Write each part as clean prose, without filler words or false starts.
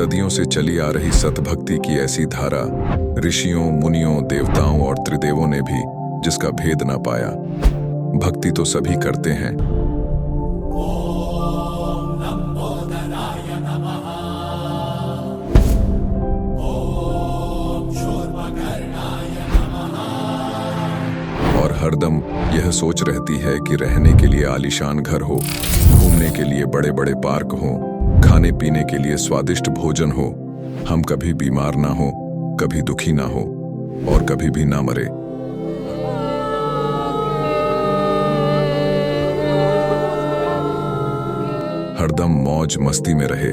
सदियों से चली आ रही सतभक्ति की ऐसी धारा, ऋषियों, मुनियों, देवताओं और त्रिदेवों ने भी जिसका भेद ना पाया। भक्ति तो सभी करते हैं, और हरदम यह सोच रहती है कि रहने के लिए आलीशान घर हो, घूमने के लिए बड़े बड़े पार्क हो, खाने पीने के लिए स्वादिष्ट भोजन हो, हम कभी बीमार ना हो, कभी दुखी ना हो और कभी भी ना मरे। हरदम मौज मस्ती में रहे।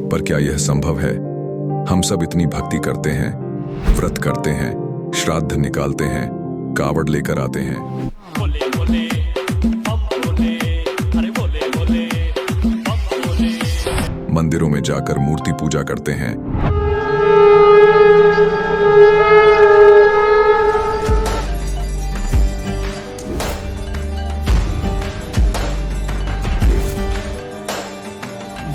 पर क्या यह संभव है? हम सब इतनी भक्ति करते हैं, व्रत करते हैं, श्राद्ध निकालते हैं, कावड़ लेकर आते हैं, मंदिरों में जाकर मूर्ति पूजा करते हैं,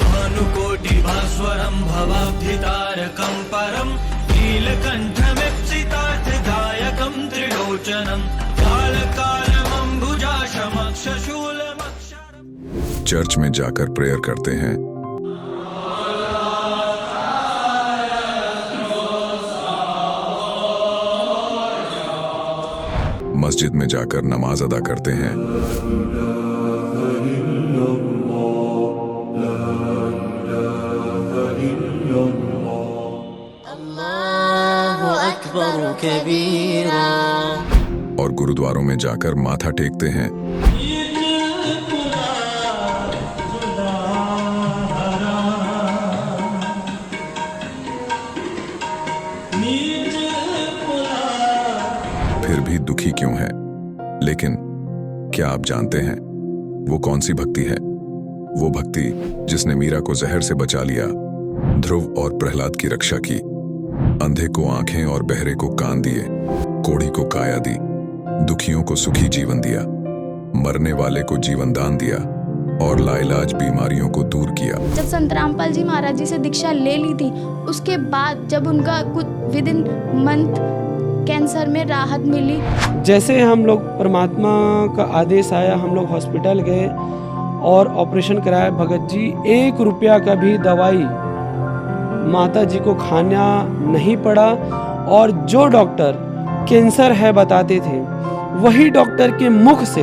भानुकोटिभास्वरं भवाब्धितारकं परं नीलकण्ठमीप्सितार्थदायकं त्रिलोचनं कालकालमम्बुजाशमक्षशूलमक्षरम्। चर्च में जाकर प्रेयर करते हैं, मस्जिद में जाकर नमाज अदा करते हैं, अल्लाहु अकबर कबीरा, और गुरुद्वारों में जाकर माथा टेकते हैं, फिर भी दुखी क्यों है? लेकिन क्या आप जानते हैं वो कौन सी भक्ति है? वो भक्ति जिसने मीरा को जहर से बचा लिया, ध्रुव और प्रहलाद की रक्षा की, अंधे को आंखें और बहरे को कान दिए, कोढ़ी को काया दी, दुखियों को सुखी जीवन दिया, मरने वाले को जीवन दान दिया और लाइलाज बीमारियों को दूर किया। जब संत रामपाल जी महाराज जी से दीक्षा ले ली थी, उसके बाद जब उनका कुछ विद इन मंथ कैंसर में राहत मिली। जैसे हम लोग परमात्मा का आदेश आया, हम लोग हॉस्पिटल गए और ऑपरेशन कराया। भगत जी 1 रुपया का भी दवाई माता जी को खाना नहीं पड़ा, और जो डॉक्टर कैंसर है बताते थे, वही डॉक्टर के मुख से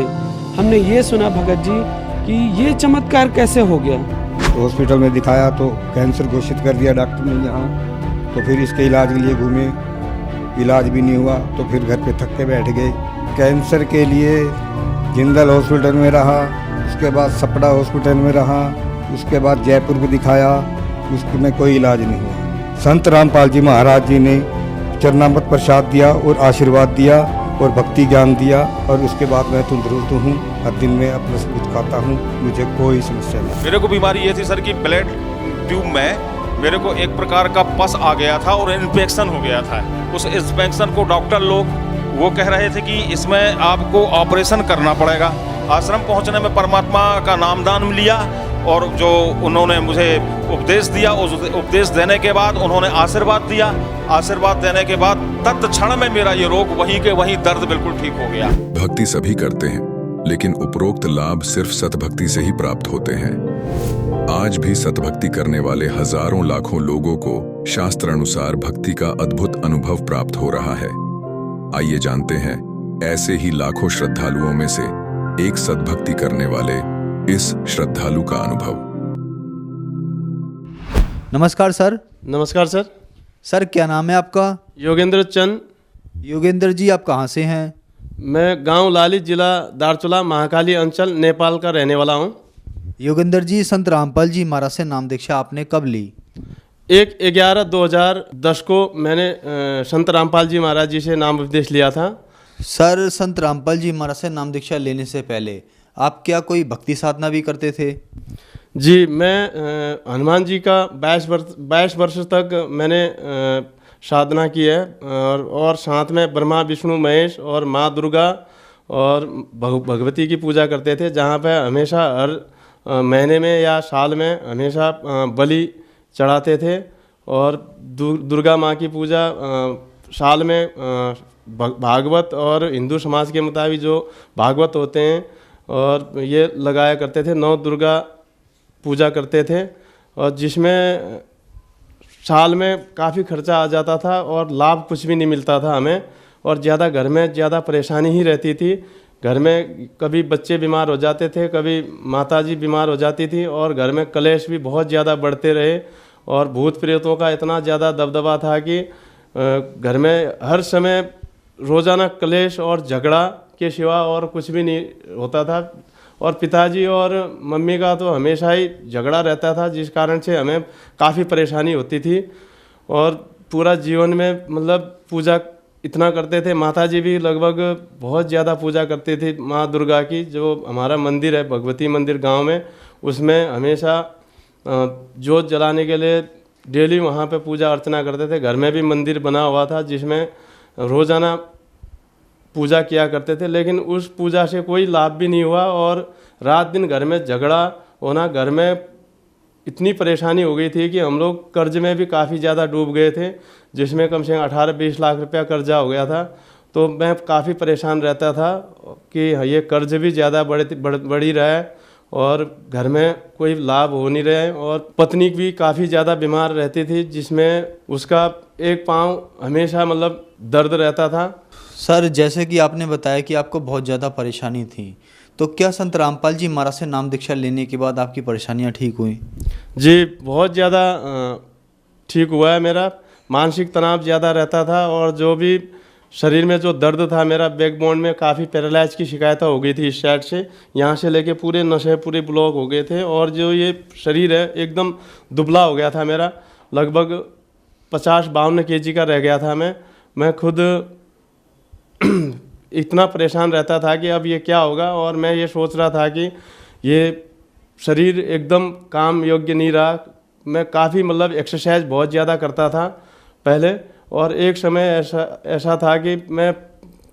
हमने ये सुना भगत जी कि ये चमत्कार कैसे हो गया। तो हॉस्पिटल में दिखाया तो कैंसर घोषित कर दिया डॉक्टर ने यहाँ। तो फिर इसके इलाज के लिए घूमे, इलाज भी नहीं हुआ, तो फिर घर पे थक के बैठ गए। कैंसर के लिए जिंदल हॉस्पिटल में रहा, उसके बाद सपड़ा हॉस्पिटल में रहा, उसके बाद जयपुर को दिखाया, उसमें कोई इलाज नहीं हुआ। संत रामपाल जी महाराज जी ने चरणामृत प्रसाद दिया और आशीर्वाद दिया और भक्ति ज्ञान दिया, और उसके बाद मैं तंदुरुस्त हूँ। हर दिन में अपना सब कुछ खाता हूँ, मुझे कोई समस्या नहीं। मेरे को बीमारी ये थी सर कि ब्लड ट्यूब में मेरे को एक प्रकार का पस आ गया था और इन्फेक्शन हो गया था। उस इन्फेक्शन को डॉक्टर लोग वो कह रहे थे कि इसमें आपको ऑपरेशन करना पड़ेगा। आश्रम पहुंचने में परमात्मा का नामदान लिया और जो उन्होंने मुझे उपदेश दिया, उस उपदेश देने के बाद उन्होंने आशीर्वाद दिया। आशीर्वाद देने के बाद तत्क्षण में मेरा ये रोग वहीं के वहीं दर्द बिल्कुल ठीक हो गया। भक्ति सभी करते हैं, लेकिन उपरोक्त लाभ सिर्फ सतभक्ति से ही प्राप्त होते हैं। आज भी सतभक्ति करने वाले हजारों लाखों लोगों को शास्त्र अनुसार भक्ति का अद्भुत अनुभव प्राप्त हो रहा है। आइए जानते हैं ऐसे ही लाखों श्रद्धालुओं में से एक सतभक्ति करने वाले इस श्रद्धालु का अनुभव। नमस्कार सर। नमस्कार सर। सर क्या नाम है आपका? योगेंद्र चंद। योगेंद्र जी आप कहाँ से हैं? मैं गांव लाली, जिला दारचूला, महाकाली अंचल, नेपाल का रहने वाला हूं। योगेंद्र जी, संत रामपाल जी महाराज से नाम दीक्षा आपने कब ली? 1/11/2010 को मैंने संत रामपाल जी महाराज जी से नाम उपदेश लिया था। सर संत रामपाल जी महाराज से नाम दीक्षा लेने से पहले आप क्या कोई भक्ति साधना भी करते थे? जी, मैं हनुमान जी का 22 वर्ष तक मैंने साधना की है, और साथ में ब्रह्मा, विष्णु, महेश और माँ दुर्गा और भगवती की पूजा करते थे, जहाँ पे हमेशा हर महीने में या साल में हमेशा बलि चढ़ाते थे। और दुर्गा माँ की पूजा साल में भागवत और हिंदू समाज के मुताबिक जो भागवत होते हैं और ये लगाया करते थे, 9 दुर्गा पूजा करते थे, और जिसमें साल में काफ़ी खर्चा आ जाता था और लाभ कुछ भी नहीं मिलता था हमें, और ज़्यादा घर में ज़्यादा परेशानी ही रहती थी। घर में कभी बच्चे बीमार हो जाते थे, कभी माताजी बीमार हो जाती थी, और घर में कलेश भी बहुत ज़्यादा बढ़ते रहे, और भूत प्रेतों का इतना ज़्यादा दबदबा था कि घर में हर समय रोज़ाना कलेश और झगड़ा के सिवा और कुछ भी नहीं होता था। और पिताजी और मम्मी का तो हमेशा ही झगड़ा रहता था, जिस कारण से हमें काफ़ी परेशानी होती थी। और पूरा जीवन में मतलब पूजा इतना करते थे। माताजी भी लगभग बहुत ज़्यादा पूजा करती थी माँ दुर्गा की। जो हमारा मंदिर है भगवती मंदिर गांव में, उसमें हमेशा जोत जलाने के लिए डेली वहाँ पे पूजा अर्चना करते थे। घर में भी मंदिर बना हुआ था जिसमें रोज़ाना पूजा किया करते थे, लेकिन उस पूजा से कोई लाभ भी नहीं हुआ, और रात दिन घर में झगड़ा होना, घर में इतनी परेशानी हो गई थी कि हम लोग कर्ज में भी काफ़ी ज़्यादा डूब गए थे, जिसमें कम से कम 18-20 लाख रुपया कर्जा हो गया था। तो मैं काफ़ी परेशान रहता था कि ये कर्ज भी ज़्यादा बढ़ ही रहा है और घर में कोई लाभ हो नहीं रहा है। और पत्नी भी काफ़ी ज़्यादा बीमार रहती थी, जिसमें उसका एक पाँव हमेशा मतलब दर्द रहता था। सर, जैसे कि आपने बताया कि आपको बहुत ज़्यादा परेशानी थी, तो क्या संत रामपाल जी महाराज से नाम दीक्षा लेने के बाद आपकी परेशानियां ठीक हुई? जी, बहुत ज़्यादा ठीक हुआ है। मेरा मानसिक तनाव ज़्यादा रहता था, और जो भी शरीर में जो दर्द था, मेरा बैकबोन में काफ़ी पैरालाइज की शिकायत हो गई थी इस साइड से, यहाँ से लेके पूरे नसें पूरे ब्लॉक हो गए थे। और जो ये शरीर है एकदम दुबला हो गया था मेरा, लगभग 50-52 kg का रह गया था मैं खुद इतना परेशान रहता था कि अब ये क्या होगा। और मैं ये सोच रहा था कि ये शरीर एकदम काम योग्य नहीं रहा। मैं काफ़ी मतलब एक्सरसाइज बहुत ज़्यादा करता था पहले, और एक समय ऐसा था कि मैं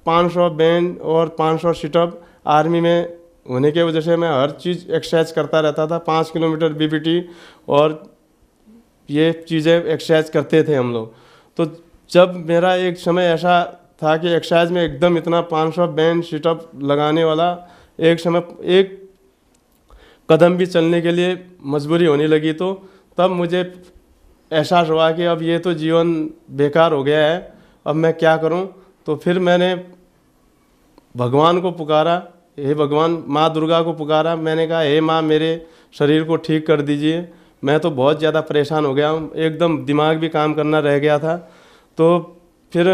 500 बेंच और 500 सिटअप आर्मी में होने की वजह से मैं हर चीज़ एक्सरसाइज करता रहता था। 5 किलोमीटर बीबीटी और ये चीज़ें एक्सरसाइज करते थे हम लोग। तो जब मेरा एक समय ऐसा था कि एक्सरसाइज में एकदम इतना 500 बेंच सिटअप लगाने वाला एक समय एक कदम भी चलने के लिए मजबूरी होने लगी, तो तब मुझे एहसास हुआ कि अब ये तो जीवन बेकार हो गया है, अब मैं क्या करूं। तो फिर मैंने भगवान को पुकारा, हे भगवान, माँ दुर्गा को पुकारा। मैंने कहा, हे माँ, मेरे शरीर को ठीक कर दीजिए, मैं तो बहुत ज़्यादा परेशान हो गया हूँ, एकदम दिमाग भी काम करना रह गया था। तो फिर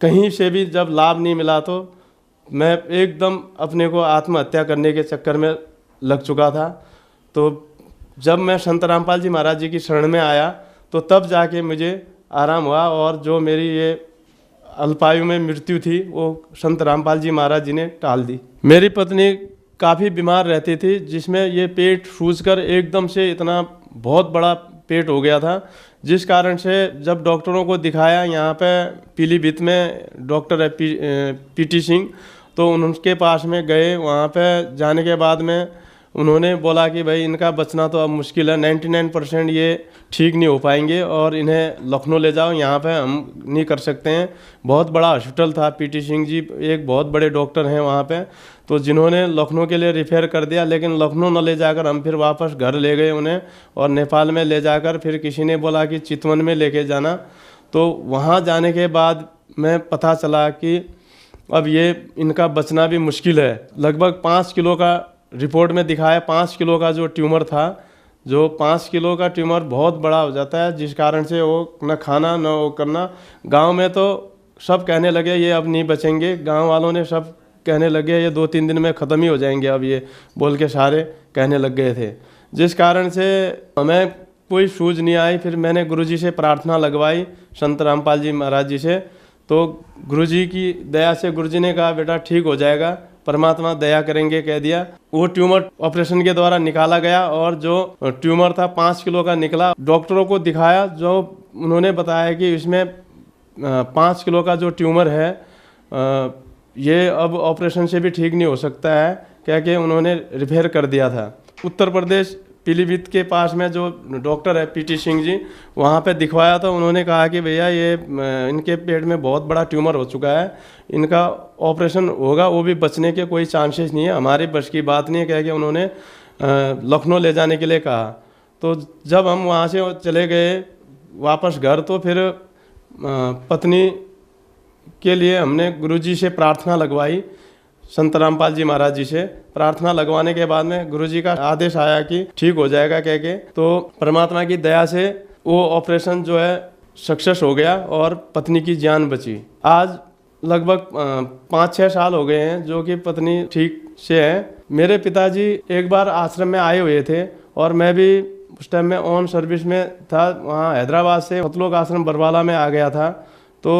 कहीं से भी जब लाभ नहीं मिला तो मैं एकदम अपने को आत्महत्या करने के चक्कर में लग चुका था। तो जब मैं संत रामपाल जी महाराज जी की शरण में आया तो तब जाके मुझे आराम हुआ, और जो मेरी ये अल्पायु में मृत्यु थी वो संत रामपाल जी महाराज जी ने टाल दी। मेरी पत्नी काफ़ी बीमार रहती थी, जिसमें ये पेट सूजकर एकदम से इतना बहुत बड़ा पेट हो गया था, जिस कारण से जब डॉक्टरों को दिखाया, यहाँ पे पीलीभीत में डॉक्टर है पीटी सिंह, तो उनके पास में गए। वहाँ पे जाने के बाद में उन्होंने बोला कि भाई इनका बचना तो अब मुश्किल है, 99% ये ठीक नहीं हो पाएंगे और इन्हें लखनऊ ले जाओ, यहाँ पे हम नहीं कर सकते हैं। बहुत बड़ा हॉस्पिटल था, पीटी सिंह जी एक बहुत बड़े डॉक्टर हैं वहाँ पे, तो जिन्होंने लखनऊ के लिए रिफ़ेर कर दिया। लेकिन लखनऊ न ले जाकर हम फिर वापस घर ले गए उन्हें, और नेपाल में ले जाकर फिर किसी ने बोला कि चितवन में लेके जाना। तो वहाँ जाने के बाद मैं पता चला कि अब ये इनका बचना भी मुश्किल है। लगभग 5 किलो का रिपोर्ट में दिखाया, 5 किलो का जो ट्यूमर था, जो 5 किलो का ट्यूमर बहुत बड़ा हो जाता है, जिस कारण से वो न खाना न वो करना। गांव में तो सब कहने लगे ये अब नहीं बचेंगे, गांव वालों ने सब कहने लगे ये 2-3 दिन में ख़त्म ही हो जाएंगे, अब ये बोल के सारे कहने लग गए थे, जिस कारण से हमें कोई सूझ नहीं आई। फिर मैंने गुरुजी से प्रार्थना लगवाई, संत रामपाल जी महाराज जी से। तो गुरुजी की दया से गुरुजी ने कहा बेटा ठीक हो जाएगा, परमात्मा दया करेंगे कह दिया। वो ट्यूमर ऑपरेशन के द्वारा निकाला गया, और जो ट्यूमर था 5 किलो का निकला। डॉक्टरों को दिखाया, जो उन्होंने बताया कि इसमें 5 किलो का जो ट्यूमर है ये अब ऑपरेशन से भी ठीक नहीं हो सकता है, क्या कि उन्होंने रिपेयर कर दिया था। उत्तर प्रदेश पीलीभीत के पास में जो डॉक्टर है पीटी सिंह जी, वहाँ पे दिखवाया तो उन्होंने कहा कि भैया ये इनके पेट में बहुत बड़ा ट्यूमर हो चुका है, इनका ऑपरेशन होगा वो भी बचने के कोई चांसेस नहीं है, हमारी बस की बात नहीं है, क्या कि उन्होंने लखनऊ ले जाने के लिए कहा। तो जब हम वहाँ से चले गए वापस घर, तो फिर पत्नी के लिए हमने गुरुजी से प्रार्थना लगवाई, संत रामपाल जी महाराज जी से प्रार्थना लगवाने के बाद में गुरुजी का आदेश आया कि ठीक हो जाएगा कह के। तो परमात्मा की दया से वो ऑपरेशन जो है सक्सेस हो गया और पत्नी की जान बची। आज लगभग 5-6 साल हो गए हैं जो कि पत्नी ठीक से है। मेरे पिताजी एक बार आश्रम में आए हुए थे और मैं भी उस टाइम में ऑन सर्विस में था, वहाँ हैदराबाद से मतलोक आश्रम बरवाला में आ गया था। तो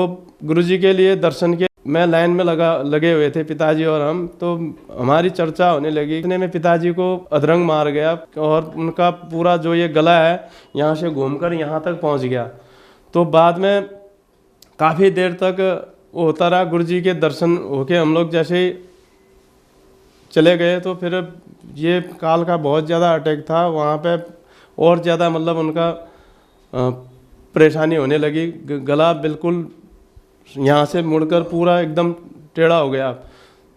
गुरुजी के लिए दर्शन के मैं लाइन में लगे हुए थे पिताजी और हम, तो हमारी चर्चा होने लगी। इतने में पिताजी को अधरंग मार गया और उनका पूरा जो ये गला है यहाँ से घूमकर यहाँ तक पहुँच गया। तो बाद में काफ़ी देर तक वो होता रहा। गुरुजी के दर्शन होके हम लोग जैसे ही चले गए तो फिर ये काल का बहुत ज़्यादा अटैक था वहाँ पे, और ज़्यादा मतलब उनका परेशानी होने लगी। गला बिल्कुल यहाँ से मुड़कर पूरा एकदम टेढ़ा हो गया।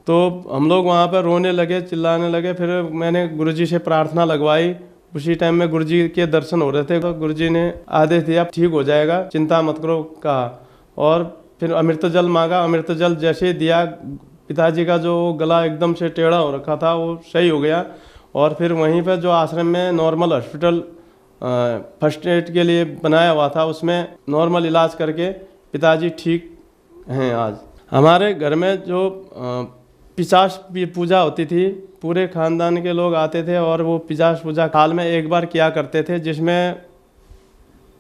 तो हम लोग वहाँ पर रोने लगे, चिल्लाने लगे। फिर मैंने गुरुजी से प्रार्थना लगवाई। उसी टाइम में गुरुजी के दर्शन हो रहे थे, तो गुरुजी ने आदेश दिया ठीक हो जाएगा, चिंता मत करो कहा। और फिर अमृत जल मांगा। अमृत जल जैसे ही दिया, पिताजी का जो गला एकदम से टेढ़ा हो रखा था वो सही हो गया। और फिर वहीं पर जो आश्रम में नॉर्मल हॉस्पिटल फर्स्ट एड के लिए बनाया हुआ था, उसमें नॉर्मल इलाज करके पिताजी ठीक हैं। आज हमारे घर में जो पिशाच पूजा होती थी, पूरे खानदान के लोग आते थे और वो पिशाच पूजा साल में एक बार किया करते थे, जिसमें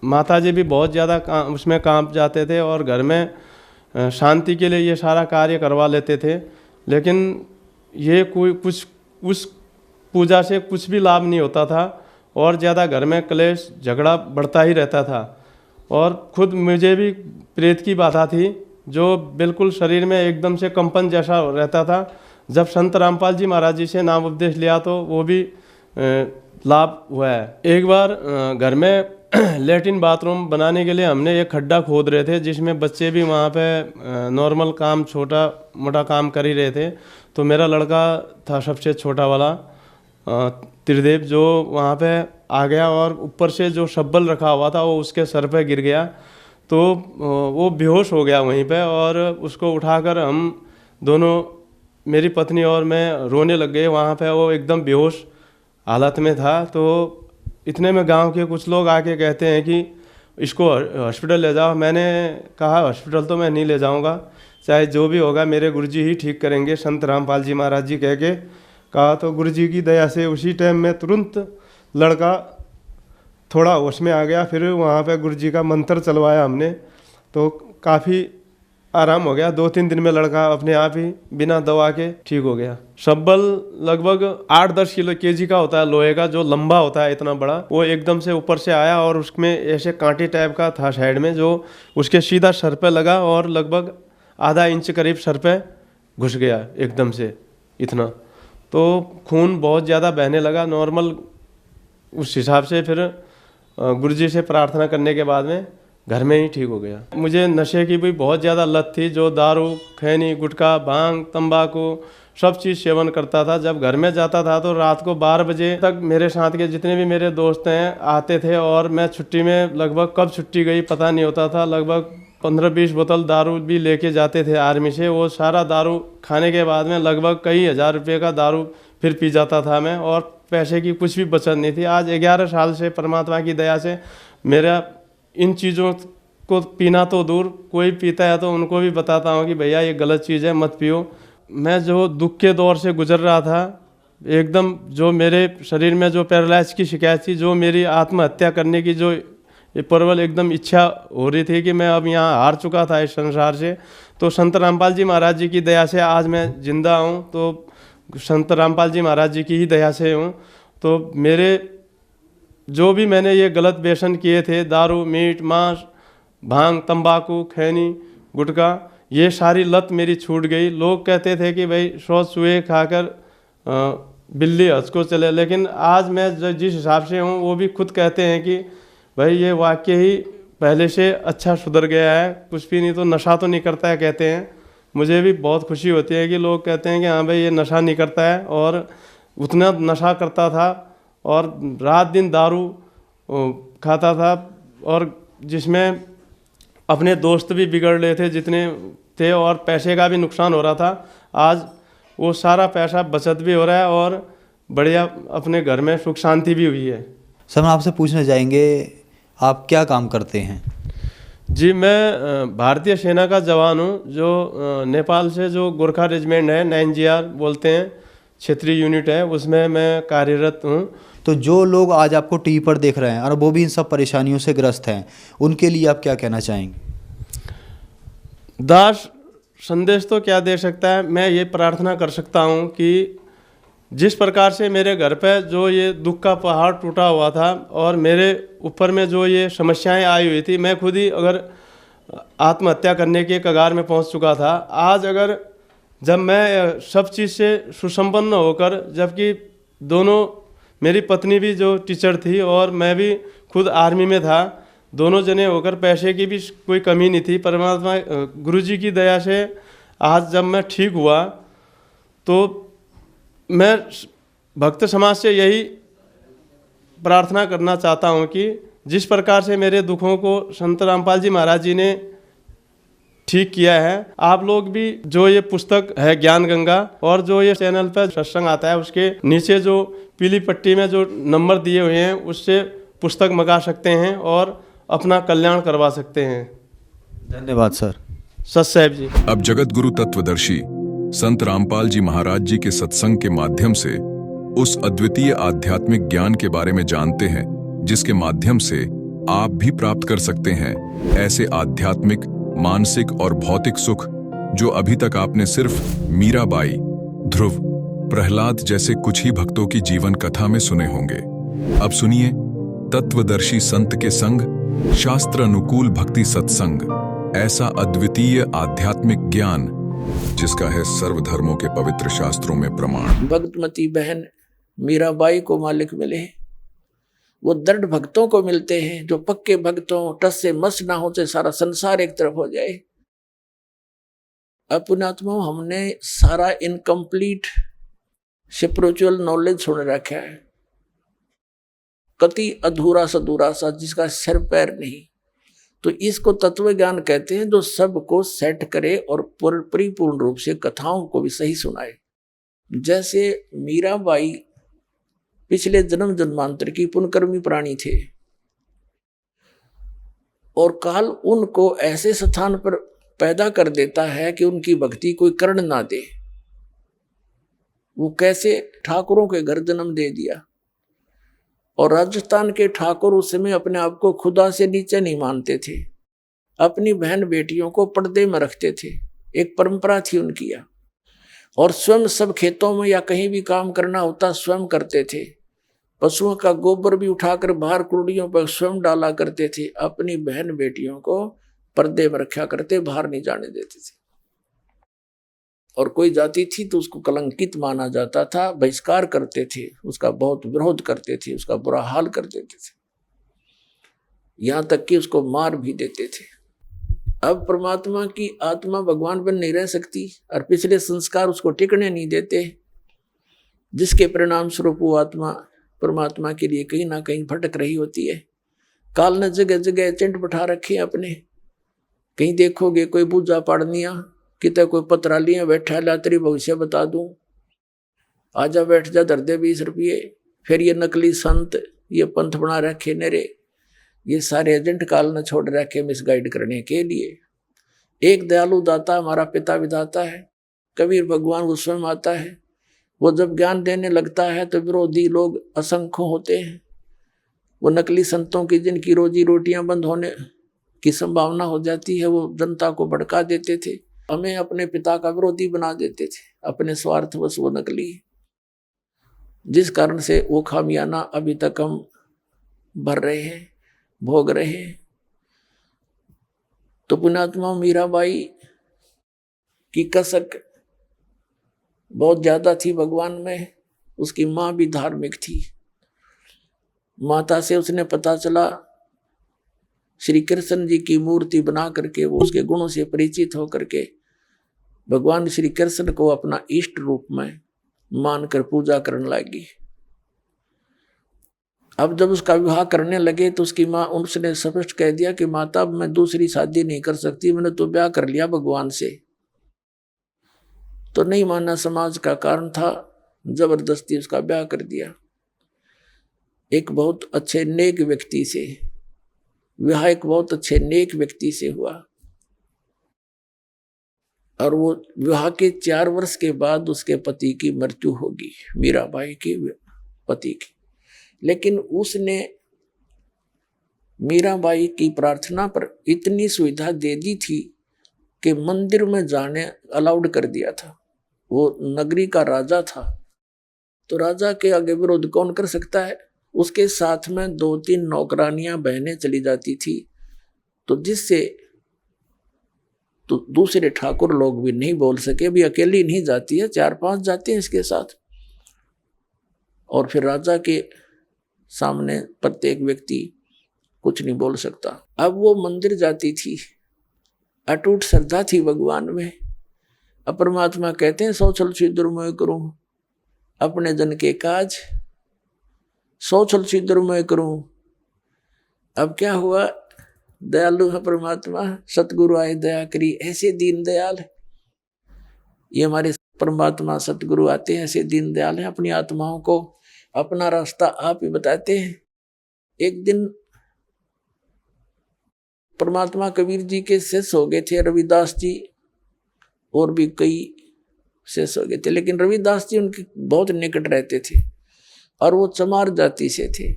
माताजी भी बहुत ज़्यादा उसमें कांप जाते थे और घर में शांति के लिए ये सारा कार्य करवा लेते थे। लेकिन ये कोई कुछ उस पूजा से कुछ भी लाभ नहीं होता था और ज़्यादा घर में क्लेश झगड़ा बढ़ता ही रहता था। और खुद मुझे भी प्रेत की बाधा थी, जो बिल्कुल शरीर में एकदम से कंपन जैसा रहता था। जब संत रामपाल जी महाराज जी से नाम उपदेश लिया तो वो भी लाभ हुआ है। एक बार घर में लेटिन बाथरूम बनाने के लिए हमने एक खड्डा खोद रहे थे, जिसमें बच्चे भी वहाँ पे नॉर्मल काम छोटा मोटा काम कर ही रहे थे। तो मेरा लड़का था सबसे छोटा वाला त्रिदेव, जो वहाँ पे आ गया और ऊपर से जो शब्बल रखा हुआ था वो उसके सर पे गिर गया। तो वो बेहोश हो गया वहीं पे, और उसको उठाकर हम दोनों, मेरी पत्नी और मैं, रोने लग गए। वहाँ पे वो एकदम बेहोश हालत में था। तो इतने में गांव के कुछ लोग आके कहते हैं कि इसको हॉस्पिटल ले जाओ। मैंने कहा हॉस्पिटल तो मैं नहीं ले जाऊंगा, चाहे जो भी होगा मेरे गुरुजी ही ठीक करेंगे, संत रामपाल जी महाराज जी कह के कहा। तो गुरुजी की दया से उसी टाइम में तुरंत लड़का थोड़ा होश में आ गया। फिर वहाँ पे गुरुजी का मंत्र चलवाया हमने, तो काफ़ी आराम हो गया। 2-3 दिन में लड़का अपने आप ही बिना दवा के ठीक हो गया। शब्बल लगभग 8-10 किलो केजी का होता है, लोहे का, जो लंबा होता है इतना बड़ा। वो एकदम से ऊपर से आया और उसमें ऐसे कांटे टाइप का था साइड में, जो उसके सीधा सर पे लगा और लगभग आधा इंच करीब सर पे घुस गया एकदम से इतना। तो खून बहुत ज़्यादा बहने लगा नॉर्मल। उस हिसाब से फिर गुरुजी से प्रार्थना करने के बाद में घर में ही ठीक हो गया। मुझे नशे की भी बहुत ज़्यादा लत थी, जो दारू, खैनी, गुटखा, भांग, तंबाकू सब चीज़ सेवन करता था। जब घर में जाता था तो रात को 12 बजे तक मेरे साथ के जितने भी मेरे दोस्त हैं आते थे, और मैं छुट्टी में लगभग कब छुट्टी गई पता नहीं होता था। लगभग 15-20 बोतल दारू भी लेके जाते थे आर्मी से। वो सारा दारू खाने के बाद में लगभग कई हज़ार रुपये का दारू फिर पी जाता था मैं, और पैसे की कुछ भी बचत नहीं थी। आज 11 साल से परमात्मा की दया से मेरा इन चीज़ों को पीना तो दूर, कोई पीता है तो उनको भी बताता हूँ कि भैया ये गलत चीज़ है, मत पियो। मैं जो दुख के दौर से गुजर रहा था, एकदम जो मेरे शरीर में जो पैरालाइज की शिकायत थी, जो मेरी आत्महत्या करने की जो ये प्रबल एकदम इच्छा हो रही थी कि मैं अब यहाँ हार चुका था इस संसार से, तो संत रामपाल जी महाराज जी की दया से आज मैं जिंदा हूँ। तो संत रामपाल जी महाराज जी की ही दया से हूँ। तो मेरे जो भी मैंने ये गलत व्यसन किए थे, दारू, मीट, मांस, भांग, तंबाकू, खैनी, गुटखा, ये सारी लत मेरी छूट गई। लोग कहते थे कि भाई 100 चूहे खाकर बिल्ली हंस को चले, लेकिन आज मैं जिस हिसाब से हूँ वो भी खुद कहते हैं कि भाई ये वाक्य ही पहले से अच्छा सुधर गया है, कुछ भी नहीं तो नशा तो नहीं करता है कहते हैं। मुझे भी बहुत खुशी होती है कि लोग कहते हैं कि हाँ भाई ये नशा नहीं करता है, और उतना नशा करता था और रात दिन दारू खाता था, और जिसमें अपने दोस्त भी बिगड़ रहे थे जितने थे, और पैसे का भी नुकसान हो रहा था। आज वो सारा पैसा बचत भी हो रहा है और बढ़िया अपने घर में सुख शांति भी हुई है। सर, हम आपसे पूछना चाहेंगे आप क्या काम करते हैं? जी, मैं भारतीय सेना का जवान हूँ, जो नेपाल से जो गोरखा रेजिमेंट है 9GR बोलते हैं, क्षेत्रीय यूनिट है, उसमें मैं कार्यरत हूँ। तो जो लोग आज आपको टीवी पर देख रहे हैं और वो भी इन सब परेशानियों से ग्रस्त हैं, उनके लिए आप क्या कहना चाहेंगे? दास संदेश तो क्या दे सकता है, मैं ये प्रार्थना कर सकता हूँ कि जिस प्रकार से मेरे घर पे जो ये दुख का पहाड़ टूटा हुआ था और मेरे ऊपर में जो ये समस्याएं आई हुई थी, मैं खुद ही अगर आत्महत्या करने के कगार में पहुंच चुका था। आज अगर जब मैं सब चीज़ से सुसंपन्न होकर, जबकि दोनों मेरी पत्नी भी जो टीचर थी और मैं भी खुद आर्मी में था, दोनों जने होकर पैसे की भी कोई कमी नहीं थी, परमात्मा गुरुजी की दया से आज जब मैं ठीक हुआ तो मैं भक्त समाज से यही प्रार्थना करना चाहता हूँ कि जिस प्रकार से मेरे दुखों को संत रामपाल जी महाराज जी ने ठीक किया है, आप लोग भी जो ये पुस्तक है ज्ञान गंगा और जो ये चैनल पर सत्संग आता है उसके नीचे जो पीली पट्टी में जो नंबर दिए हुए हैं उससे पुस्तक मंगा सकते हैं और अपना कल्याण करवा सकते हैं। धन्यवाद सर। सत साहेब जी। अब जगत गुरु तत्वदर्शी संत रामपाल जी महाराज जी के सत्संग के माध्यम से उस अद्वितीय आध्यात्मिक ज्ञान के बारे में जानते हैं जिसके माध्यम से आप भी प्राप्त कर सकते हैं ऐसे आध्यात्मिक, मानसिक और भौतिक सुख जो अभी तक आपने सिर्फ मीराबाई, ध्रुव, प्रहलाद जैसे कुछ ही भक्तों की जीवन कथा में सुने होंगे। अब सुनिए तत्वदर्शी संत के संग शास्त्र अनुकूल भक्ति सत्संग, ऐसा अद्वितीय आध्यात्मिक ज्ञान जिसका है सर्वधर्मों के पवित्र शास्त्रों में प्रमाण। भक्तमती बहन मीराबाई को मालिक मिले, वो दृढ़ भक्तों को मिलते हैं जो पक्के भक्तों टस से मस ना हो से सारा संसार एक तरफ हो जाए। अपनात्मा हमने सारा इनकम्प्लीट स्पिरिचुअल नॉलेज सुन रखा है, कति अधूरा सधूरा सा जिसका सिर पैर नहीं। तो इसको तत्व ज्ञान कहते हैं जो सबको सेट करे और परिपूर्ण रूप से कथाओं को भी सही सुनाए। जैसे मीराबाई पिछले जन्म जन्मांतर की पुण्यकर्मी प्राणी थे और काल उनको ऐसे स्थान पर पैदा कर देता है कि उनकी भक्ति कोई कर्ण ना दे। वो कैसे ठाकुरों के घर जन्म दे दिया, और राजस्थान के ठाकुर उस समय अपने आप को खुदा से नीचे नहीं मानते थे, अपनी बहन बेटियों को पर्दे में रखते थे, एक परंपरा थी उनकी। और स्वयं सब खेतों में या कहीं भी काम करना होता स्वयं करते थे, पशुओं का गोबर भी उठाकर बाहर कुड़ियों पर स्वयं डाला करते थे, अपनी बहन बेटियों को पर्दे में रखा करते, बाहर नहीं जाने देते थे। और कोई जाति थी तो उसको कलंकित माना जाता था, बहिष्कार करते थे, उसका बहुत विरोध करते थे, उसका बुरा हाल कर देते थे, यहां तक कि उसको मार भी देते थे। अब परमात्मा की आत्मा भगवान बन नहीं रह सकती और पिछले संस्कार उसको टिकने नहीं देते, जिसके परिणाम स्वरूप वो आत्मा परमात्मा के लिए कहीं ना कहीं भटक रही होती है। काल ने जगह जगह एजेंट बैठा रखे अपने, कहीं देखोगे कोई पूजा पाड़निया, कितने कोई पत्रा लिया बैठा ला तेरी भविष्य बता दूं, आजा बैठ जा धर दे 20 रुपये। फिर ये नकली संत, ये पंथ बना रखे नेरे, ये सारे एजेंट काल ने छोड़ रखे मिसगाइड करने के लिए। एक दयालु दाता हमारा पिता विधाता है, कबीर भगवान वो स्वयं आता है। वो जब ज्ञान देने लगता है तो विरोधी लोग असंख्य होते हैं। वो नकली संतों की जिनकी रोजी रोटियां बंद होने की संभावना हो जाती है, वो जनता को भड़का देते थे, हमें अपने पिता का विरोधी बना देते थे, अपने स्वार्थवश वो नकली, जिस कारण से वो खामियाना अभी तक हम भर रहे हैं, भोग रहे हैं। तो पुण्यात्मा मीराबाई की कसक बहुत ज्यादा थी भगवान में। उसकी माँ भी धार्मिक थी। माता से उसने पता चला, श्री कृष्ण जी की मूर्ति बना करके वो उसके गुणों से परिचित होकर के भगवान श्री कृष्ण को अपना इष्ट रूप में मानकर पूजा करने लगी। अब जब उसका विवाह करने लगे तो उसकी माँ, उसने स्पष्ट कह दिया कि माता अब मैं दूसरी शादी नहीं कर सकती, मैंने तो ब्याह कर लिया भगवान से। तो नहीं माना, समाज का कारण था, जबरदस्ती उसका ब्याह कर दिया। एक बहुत अच्छे नेक व्यक्ति से विवाह, एक बहुत अच्छे नेक व्यक्ति से हुआ। और वो विवाह के 4 वर्ष के बाद उसके पति की मृत्यु होगी, मीराबाई के पति की। लेकिन उसने मीराबाई की प्रार्थना पर इतनी सुविधा दे दी थी कि मंदिर में जाने अलाउड कर दिया था। वो नगरी का राजा था, तो राजा के आगे विरोध कौन कर सकता है। उसके साथ में 2-3 नौकरानियां बहनें चली जाती थी, तो जिससे तो दूसरे ठाकुर लोग भी नहीं बोल सके, भी अकेली नहीं जाती है, 4-5 जाते हैं इसके साथ। और फिर राजा के सामने प्रत्येक व्यक्ति कुछ नहीं बोल सकता। अब वो मंदिर जाती थी, अटूट श्रद्धा थी भगवान में। अब परमात्मा कहते हैं, सौ छल छिद्र मैं करूं अपने जन के काज, सौ छल छिद्र मैं करूं। अब क्या हुआ, दयालु है परमात्मा, सतगुरु आए दया करी, ऐसे दीन दयाल। ये हमारे परमात्मा सतगुरु आते हैं, ऐसे दीन दयाल हैं, अपनी आत्माओं को अपना रास्ता आप ही बताते हैं। एक दिन परमात्मा कबीर जी के शिष्य हो गए थे, रविदास जी और भी कई शिष्य हो गए थे, लेकिन रविदास जी उनके बहुत निकट रहते थे और वो चमार जाति से थे।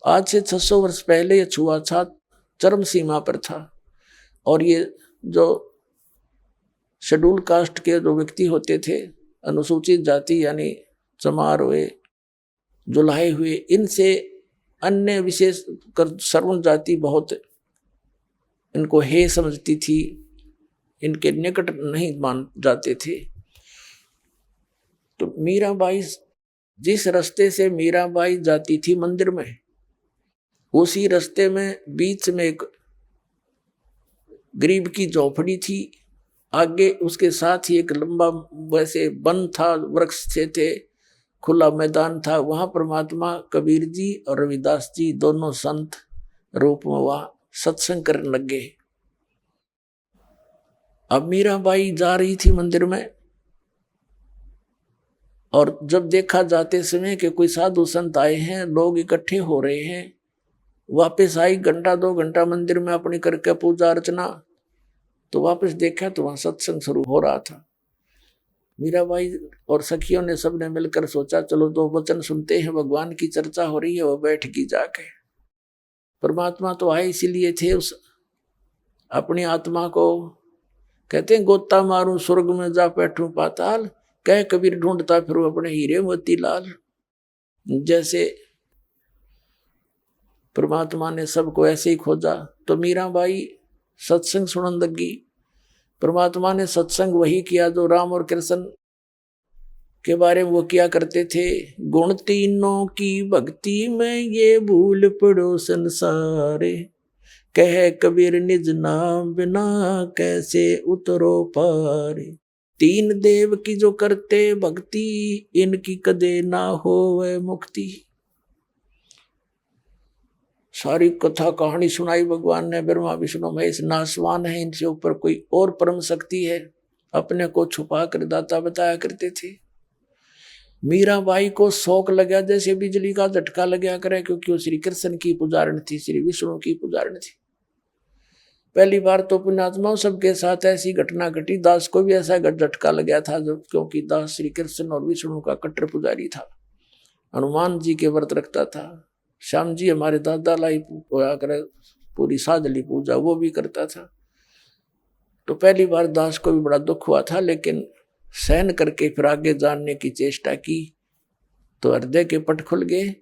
आज से 600 वर्ष पहले ये छुआछूत चरम सीमा पर था। और ये जो शेड्यूल कास्ट के जो व्यक्ति होते थे, अनुसूचित जाति यानी चमार हुए, जुलाहे हुए, इनसे अन्य विशेष कर सर्वण जाति बहुत इनको हे समझती थी, इनके निकट नहीं मान जाते थे। तो मीराबाई, जिस रास्ते से मीराबाई जाती थी मंदिर में, उसी रास्ते में बीच में एक गरीब की झोपड़ी थी। आगे उसके साथ ही एक लंबा वैसे वन था, वृक्ष थे, खुला मैदान था। वहां परमात्मा कबीर जी और रविदास जी दोनों संत रूप में वहां सत्संग करने लग गए। अब मीराबाई जा रही थी मंदिर में, और जब देखा जाते समय कि कोई साधु संत आए हैं, लोग इकट्ठे हो रहे हैं, वापस आई 1-2 घंटा मंदिर में अपनी करके पूजा अर्चना, तो वापस देखा तो वहां सत्संग शुरू हो रहा था। मीराबाई और सखियों ने सबने मिलकर सोचा, चलो 2 वचन सुनते हैं, भगवान की चर्चा हो रही है। वो बैठ की जाके, परमात्मा तो आए इसीलिए थे, उस अपनी आत्मा को कहते हैं, गोता मारूं स्वर्ग में जा बैठूं पाताल, कह कबीर ढूंढता फिर अपने हीरे मोती लाल। जैसे परमात्मा ने सबको ऐसे ही खोजा, तो मीराबाई सत्संग सुनने लगी। परमात्मा ने सत्संग वही किया जो राम और कृष्ण के बारे में वो किया करते थे। गुण तीनों की भक्ति में ये भूल पड़ो संसारे, कह कबीर निज नाम बिना कैसे उतरो पारे। 3 देव की जो करते भक्ति, इनकी कदे ना होवे मुक्ति। सारी कथा कहानी सुनाई भगवान ने। ब्रह्मा विष्णु महेश नासवान है, इनसे ऊपर कोई और परम शक्ति है, अपने को छुपा कर दाता बताया करते थे। मीराबाई को शौक लगा जैसे बिजली का झटका लगा करे, क्योंकि वो श्री कृष्ण की पुजारण थी, श्री विष्णु की पुजारण थी। पहली बार तो पुण्यात्माओं सबके साथ ऐसी घटना घटी। दास को भी ऐसा झटका लगा था, जब क्योंकि दास श्री कृष्ण और विष्णु का कट्टर पुजारी था, हनुमान जी के व्रत रखता था। श्याम जी हमारे दादा लाई करे पूरी साधली पूजा, वो भी करता था। तो पहली बार दास को भी बड़ा दुख हुआ था, लेकिन सहन करके फिर आगे जानने की चेष्टा की, तो हृदय के पट खुल गए,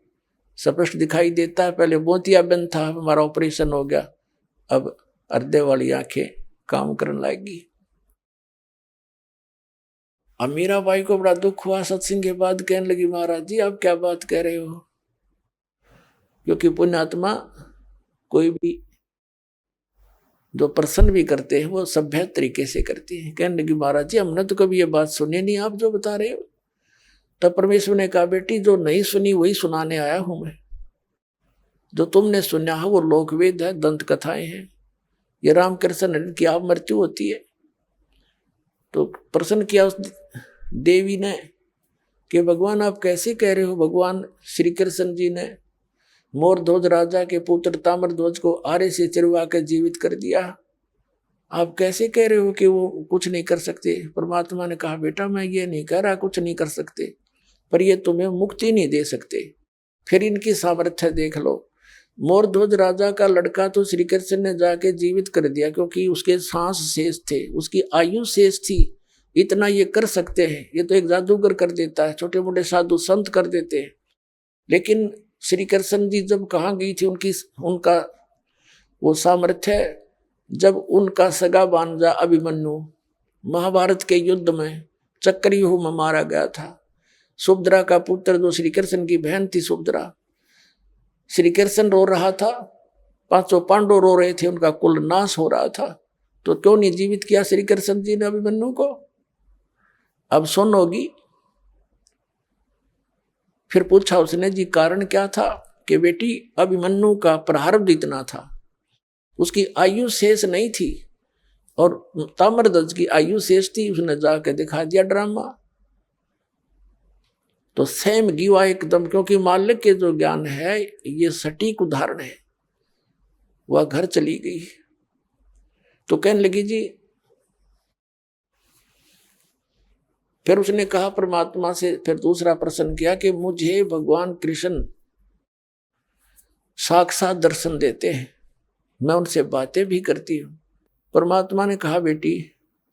स्पष्ट दिखाई देता है। पहले मोतियाबिंद था, हमारा ऑपरेशन हो गया, अब हृदय वाली आंखें काम करने लगी। अब मीराबाई को बड़ा दुख हुआ सत्संग के बाद, कहने लगी महाराज जी आप क्या बात कह रहे हो, क्योंकि पुण्यात्मा कोई भी जो प्रसन्न भी करते हैं वो सभ्य तरीके से करते हैं। कहने लगी महाराज जी हमने तो कभी ये बात सुनी नहीं आप जो बता रहे हो। तब परमेश्वर ने कहा बेटी जो नहीं सुनी वही सुनाने आया हूं मैं। जो तुमने सुना है वो लोकवेद है, दंत कथाएं हैं, ये रामकृष्ण की आप मृत्यु होती है। तो प्रश्न किया उस देवी ने कि भगवान आप कैसे कह रहे हो। भगवान श्री कृष्ण जी ने मोरध्वज राजा के पुत्र ताम्रध्वज को आरे से चिरवा कर जीवित कर दिया, आप कैसे कह रहे हो कि वो कुछ नहीं कर सकते। परमात्मा ने कहा बेटा मैं ये नहीं कह रहा कुछ नहीं कर सकते, पर ये तुम्हें मुक्ति नहीं दे सकते। फिर इनकी सामर्थ्य देख लो। मोरध्वज राजा का लड़का तो श्री कृष्ण ने जाके जीवित कर दिया, क्योंकि उसके सांस शेष थे, उसकी आयु शेष थी, इतना ये कर सकते हैं। ये तो एक जादूगर कर देता है, छोटे मोटे साधु संत कर देते हैं। लेकिन श्री कृष्ण जी जब कहाँ गई थी उनका वो सामर्थ्य, जब उनका सगा भांजा अभिमन्यु महाभारत के युद्ध में चक्रव्यूह में मारा गया था। सुभद्रा का पुत्र जो श्री कृष्ण की बहन थी सुभद्रा, श्री कृष्ण रो रहा था, 500 पांडव रो रहे थे, उनका कुल नाश हो रहा था, तो क्यों नहीं जीवित किया श्री कृष्ण जी ने अभिमन्यु को। अब सुन होगी। फिर पूछा उसने जी कारण क्या था, कि बेटी अभिमन्यु का प्रारब्ध इतना था, उसकी आयु शेष नहीं थी और ताम्रध्वज की आयु शेष थी। उसने जाके दिखा दिया ड्रामा, तो सेम गिवा एकदम, क्योंकि मालिक के जो ज्ञान है ये सटीक उदाहरण है। वह घर चली गई तो कहने लगी जी, फिर उसने कहा परमात्मा से, फिर दूसरा प्रश्न किया कि मुझे भगवान कृष्ण साक्षात दर्शन देते हैं, मैं उनसे बातें भी करती हूँ। परमात्मा ने कहा बेटी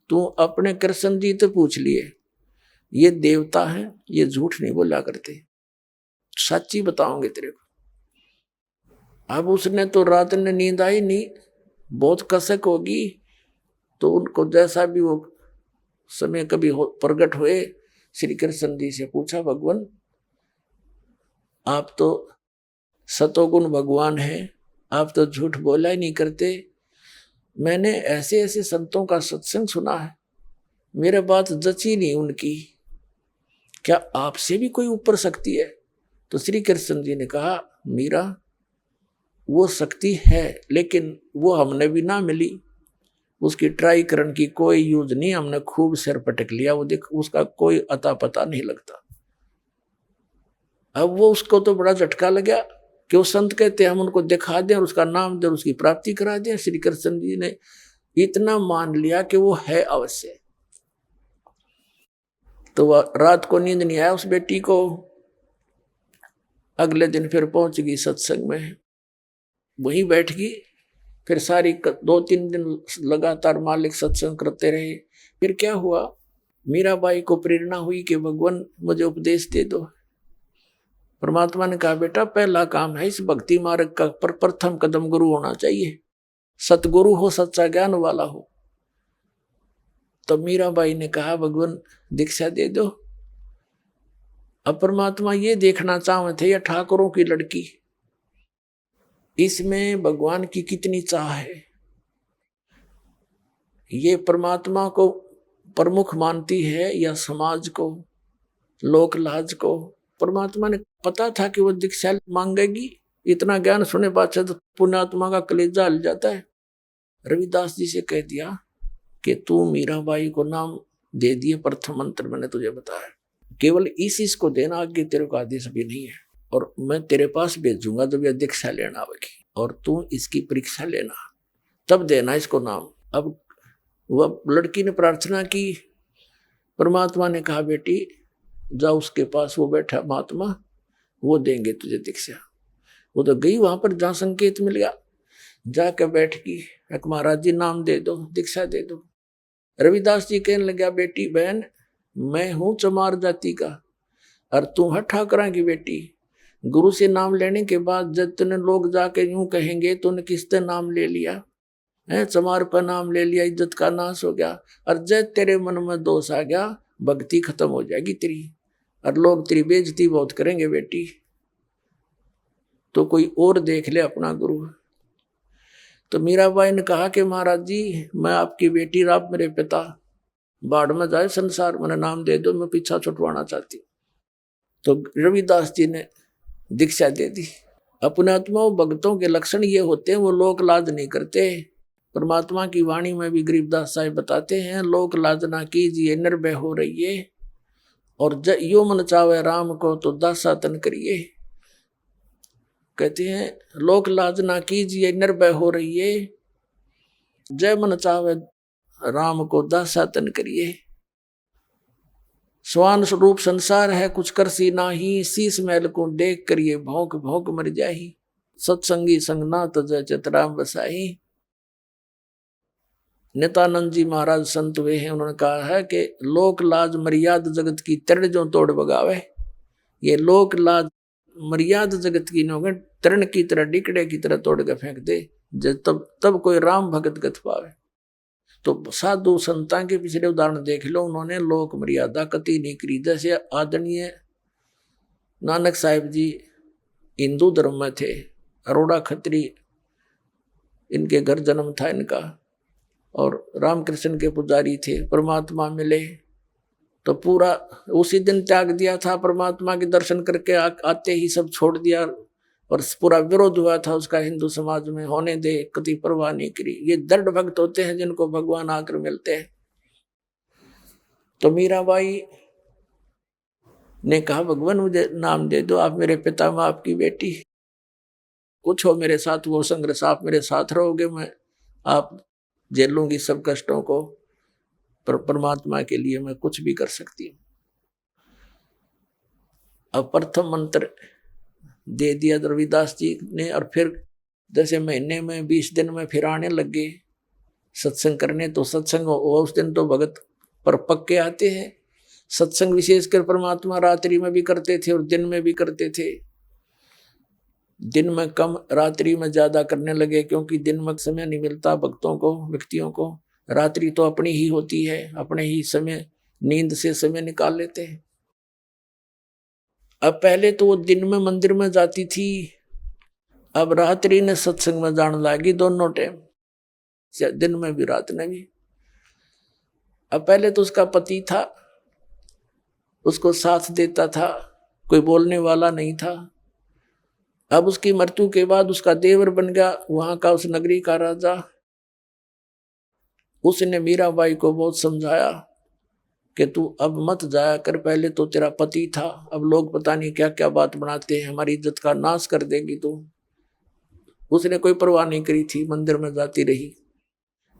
तू अपने कृष्ण जी तो पूछ लिए, ये देवता है, ये झूठ नहीं बोला करते, सच्ची बताओगे तेरे को। अब उसने तो रात में नींद आई नहीं, बहुत कसक होगी, तो उनको जैसा भी वो समय कभी प्रकट हुए, श्री कृष्ण जी से पूछा भगवान आप तो सतोगुण भगवान हैं, आप तो झूठ बोला ही नहीं करते। मैंने ऐसे ऐसे संतों का सत्संग सुना है, मेरे बात जची नहीं उनकी, क्या आपसे भी कोई ऊपर शक्ति है। तो श्री कृष्ण जी ने कहा मीरा वो शक्ति है, लेकिन वो हमने भी ना मिली, उसकी ट्राई करने की कोई यूज नहीं, हमने खूब सिर पटक लिया, वो देख उसका कोई अता पता नहीं लगता। अब वो उसको तो बड़ा झटका लगा कि वो संत कहते हैं हम उनको दिखा दें और उसका नाम दें, उसकी प्राप्ति करा दें। श्री कृष्ण जी ने इतना मान लिया कि वो है अवश्य। तो वह रात को नींद नहीं आया उस बेटी को। अगले दिन फिर पहुंच गई सत्संग में, वहीं बैठ गई। फिर सारी 2-3 दिन लगातार मालिक सत्संग करते रहे। फिर क्या हुआ, मीराबाई को प्रेरणा हुई कि भगवान मुझे उपदेश दे दो। परमात्मा ने कहा बेटा पहला काम है इस भक्ति मार्ग का प्रथम कदम गुरु होना चाहिए, सतगुरु हो, सच्चा ज्ञान वाला हो। तो मीराबाई ने कहा भगवान दीक्षा दे दो। अब परमात्मा ये देखना चाहते थे, या ठाकुरों की लड़की, इसमें भगवान की कितनी चाह है। ये परमात्मा को प्रमुख मानती है या समाज को, लोक लाज को। परमात्मा ने पता था कि वो दीक्षा मांगेगी, इतना ज्ञान सुने बाद से तो पुण्यात्मा का कलेजा हिल जाता है। रविदास जी से कह दिया कि तू मीराबाई को नाम दे दिए, प्रथम मंत्र मैंने तुझे बताया, केवल इस को देना, आगे तेरे को आदेश भी नहीं है। और मैं तेरे पास भेजूंगा जब यह दीक्षा लेना आवेगी, और तू इसकी परीक्षा लेना, तब देना इसको नाम। अब वह लड़की ने प्रार्थना की, परमात्मा ने कहा बेटी जा उसके पास, वो बैठा महात्मा, वो देंगे तुझे दीक्षा। वो तो गई वहां पर जहाँ संकेत मिल गया, जाकर बैठ गई, महाराज जी नाम दे दो, दीक्षा दे दो। रविदास जी कहने लगा बेटी बहन मैं हूं चमार जाति का और तू है ठाकरा की बेटी। गुरु से नाम लेने के बाद जब तूने लोग जाके यूं कहेंगे तूने किसने नाम ले लिया है, चमार पर नाम ले लिया, इज्जत का नाश हो गया। और जब तेरे मन में दोष आ गया भक्ति खत्म हो जाएगी तेरी, और लोग तेरी बेइज्जती बहुत करेंगे बेटी, तो कोई और देख ले अपना गुरु। तो मीराबाई ने कहा कि महाराज जी, मैं आपकी बेटी, आप मेरे पिता, बाढ़ में जाए संसार, मेरा नाम दे दो, मैं पीछा छुटवाना चाहती हूँ। तो रविदास जी ने दीक्षा दे दी। अपने आत्माओं भक्तों के लक्षण ये होते हैं, वो लोक लाज नहीं करते। परमात्मा की वाणी में भी गरीबदास साहिब बताते हैं, लोक लाज ना कीजिए निर्भय हो रहिए, और यो मन चावे राम को तो दासा तन करिए। कहते हैं लोक लाज ना कीजिए निर्भय हो रहिए, जय मन चावे राम को दासा तन करिए। स्वान स्वरूप संसार है कुछ करसी नाही, शीस महल को देख करिए भौंक भौंक मर जाही। सत्संगी संग ना तजय चितराम बसाही। नित्यानंद जी महाराज संत हुए हैं, उन्होंने कहा है कि लोक लाज मर्याद जगत की तरण जो तोड़ बगावे। ये लोक लाज मर्याद जगत की नोगे तरण की तरह, डिकड़े की तरह तोड़ के फेंक दे, जब तब कोई राम भगत गत पावे। तो साधु संतां के पिछले उदाहरण देख लो, उन्होंने लोक मर्यादा कति नहीं करी। जैसे आदरणीय नानक साहिब जी हिंदू धर्म में थे, अरोड़ा खत्री इनके घर जन्म था इनका, और रामकृष्ण के पुजारी थे। परमात्मा मिले तो पूरा उसी दिन त्याग दिया था, परमात्मा के दर्शन करके आते ही सब छोड़ दिया, और पूरा विरोध हुआ था उसका हिंदू समाज में, होने दे, कति परवाह नहीं करी। ये दृढ़ भक्त होते हैं जिनको भगवान आकर मिलते हैं। तो मीराबाई ने कहा भगवान मुझे नाम दे दो, आप मेरे पिता, मैं आपकी बेटी, कुछ हो मेरे साथ वो संघर्ष, आप मेरे साथ रहोगे, मैं आप झेलूंगी सब कष्टों को, पर परमात्मा के लिए मैं कुछ भी कर सकती हूँ। अब प्रथम मंत्र दे दिया रविदास जी ने, और फिर जैसे महीने में 20 दिन में फिर आने लगे सत्संग करने। तो सत्संग उस दिन तो भगत पर पक्के आते हैं। सत्संग विशेषकर परमात्मा रात्रि में भी करते थे और दिन में भी करते थे। दिन में कम, रात्रि में ज्यादा करने लगे, क्योंकि दिन में समय नहीं मिलता भक्तों को, व्यक्तियों को। रात्रि तो अपनी ही होती है, अपने ही समय नींद से समय निकाल लेते हैं। अब पहले तो वो दिन में मंदिर में जाती थी, अब रात्रि ने सत्संग में जाने लगी, दोनों टाइम, दिन में भी रात में भी। अब पहले तो उसका पति था, उसको साथ देता था, कोई बोलने वाला नहीं था। अब उसकी मृत्यु के बाद उसका देवर बन गया वहां का, उस नगरी का राजा। उसने मीराबाई को बहुत समझाया कि तू अब मत जाया कर, पहले तो तेरा पति था, अब लोग पता नहीं क्या क्या बात बनाते हैं, हमारी इज्जत का नाश कर देगी तू। उसने कोई परवाह नहीं करी थी, मंदिर में जाती रही।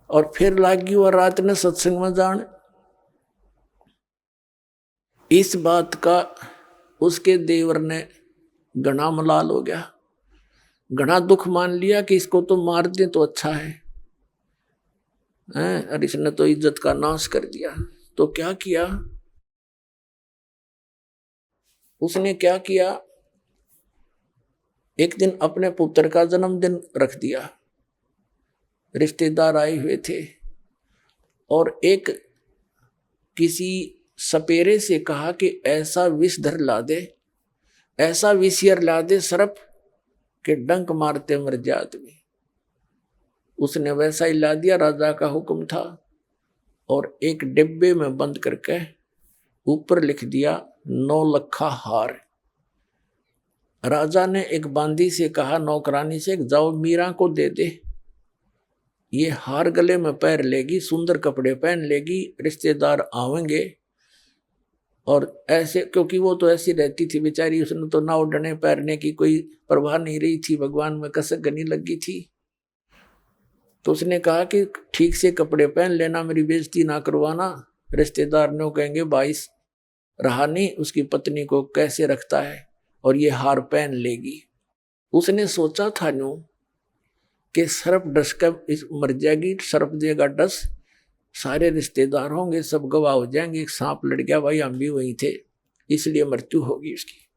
और फिर लागी और रात ने सत्संग में जान। इस बात का उसके देवर ने घना मलाल हो गया, घना दुख मान लिया कि इसको तो मार दे तो अच्छा है, और इसने तो इज्जत का नाश कर दिया। तो क्या किया उसने, क्या किया, एक दिन अपने पुत्र का जन्मदिन रख दिया। रिश्तेदार आए हुए थे, और एक किसी सपेरे से कहा कि ऐसा विषधर ला दे, ऐसा विषयर ला दे सर्प के डंक मारते मर जाए आदमी। उसने वैसा ही ला दिया, राजा का हुक्म था। और एक डिब्बे में बंद करके ऊपर लिख दिया 9 लखा हार। राजा ने एक बांदी से कहा, नौकरानी से, जाओ मीरा को दे दे, ये हार गले में पैर लेगी, सुंदर कपड़े पहन लेगी, रिश्तेदार आवेंगे। और ऐसे, क्योंकि वो तो ऐसी रहती थी बेचारी, उसने तो ना उड़ने पैरने की कोई परवाह नहीं रही थी, भगवान में कसक गनी लगी थी। तो उसने कहा कि ठीक से कपड़े पहन लेना, मेरी बेइज्जती ना करवाना, रिश्तेदार ने कहेंगे भाई रहा नहीं उसकी पत्नी को कैसे रखता है, और ये हार पहन लेगी। उसने सोचा था न्यू कि सर्प डस कर मर जाएगी, सर्प देगा डस, सारे रिश्तेदार होंगे, सब गवाह हो जाएंगे, सांप लड़ गया भाई हम भी वहीं थे, इसलिए मृत्यु होगी उसकी।